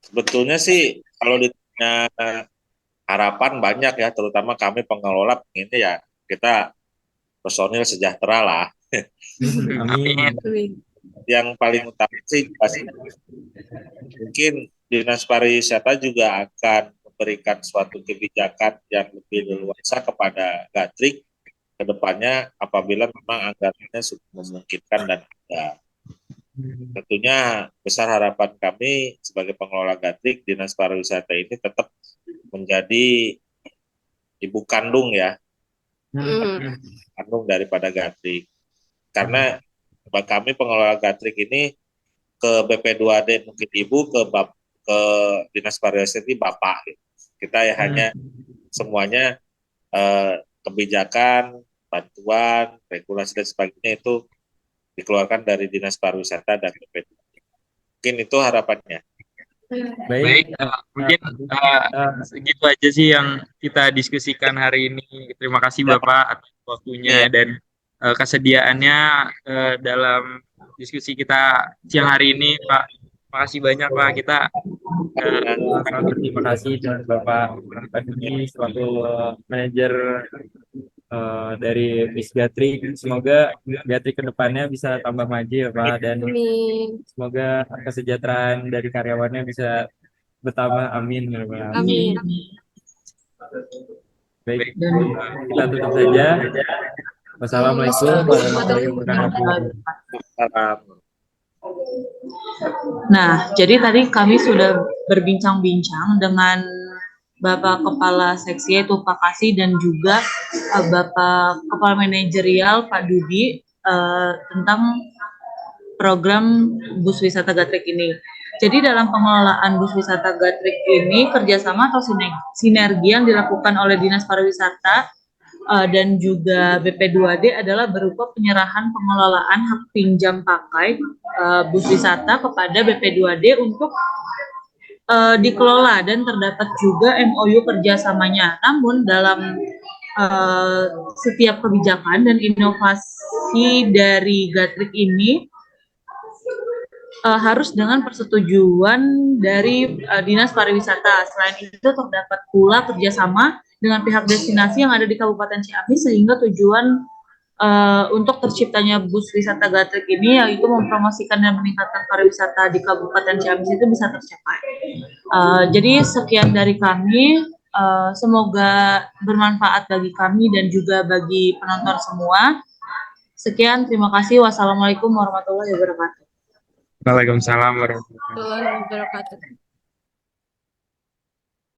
S5: Sebetulnya sih kalau ditanya harapan banyak ya, terutama kami pengelola pengennya ya kita personil sejahtera lah.
S2: Amin.
S5: Yang paling utama sih pasti mungkin Dinas Pariwisata juga akan memberikan suatu kebijakan yang lebih leluasa kepada Gatrik ke depannya apabila memang anggarannya sudah memungkinkan dan ada. Tentunya besar harapan kami sebagai pengelola Gatrik, Dinas Pariwisata ini tetap menjadi ibu kandung ya, kandung daripada Gatrik. Karena kami pengelola Gatrik ini ke BP2D mungkin ibu, ke Dinas Pariwisata ini bapak. Kita ya hanya semuanya kebijakan, bantuan, regulasi dan sebagainya itu dikeluarkan dari Dinas Pariwisata dan BP2D. Mungkin itu harapannya.
S2: Baik, mungkin segitu aja sih yang kita diskusikan hari ini. Terima kasih Bapak atas waktunya dan kesediaannya dalam diskusi kita siang hari ini, Pak. Terima kasih banyak Pak. Kita
S6: terima kasih dengan Bapak Panji selaku manajer dari Miss Gatrik. Semoga Gatrik kedepannya bisa tambah maju ya Pak, dan semoga kesejahteraan dari karyawannya bisa bertambah. Amin ya Pak.
S4: Amin.
S6: Baik, kita tutup saja. Wassalamualaikum warahmatullahi wabarakatuh.
S1: Nah, jadi tadi kami sudah berbincang-bincang dengan Bapak Kepala Seksi yaitu Pak Kasih dan juga Bapak Kepala Manajerial Pak Dudi tentang program bus wisata Gatrik ini. Jadi dalam pengelolaan bus wisata Gatrik ini kerjasama atau sinergi yang dilakukan oleh Dinas Pariwisata dan juga BP2D adalah berupa penyerahan pengelolaan hak pinjam pakai bus wisata kepada BP2D untuk dikelola dan terdapat juga MOU kerjasamanya. Namun dalam setiap kebijakan dan inovasi dari Gatrik ini harus dengan persetujuan dari Dinas Pariwisata. Selain itu terdapat pula kerjasama dengan pihak destinasi yang ada di Kabupaten Ciamis sehingga tujuan untuk terciptanya bus wisata Gatrik ini yaitu mempromosikan dan meningkatkan pariwisata di Kabupaten Ciamis itu bisa tercapai. Jadi sekian dari kami, semoga bermanfaat bagi kami dan juga bagi penonton semua. Sekian, terima kasih. Wassalamualaikum warahmatullahi wabarakatuh.
S2: Waalaikumsalam warahmatullahi wabarakatuh.
S4: Warahmatullahi wabarakatuh.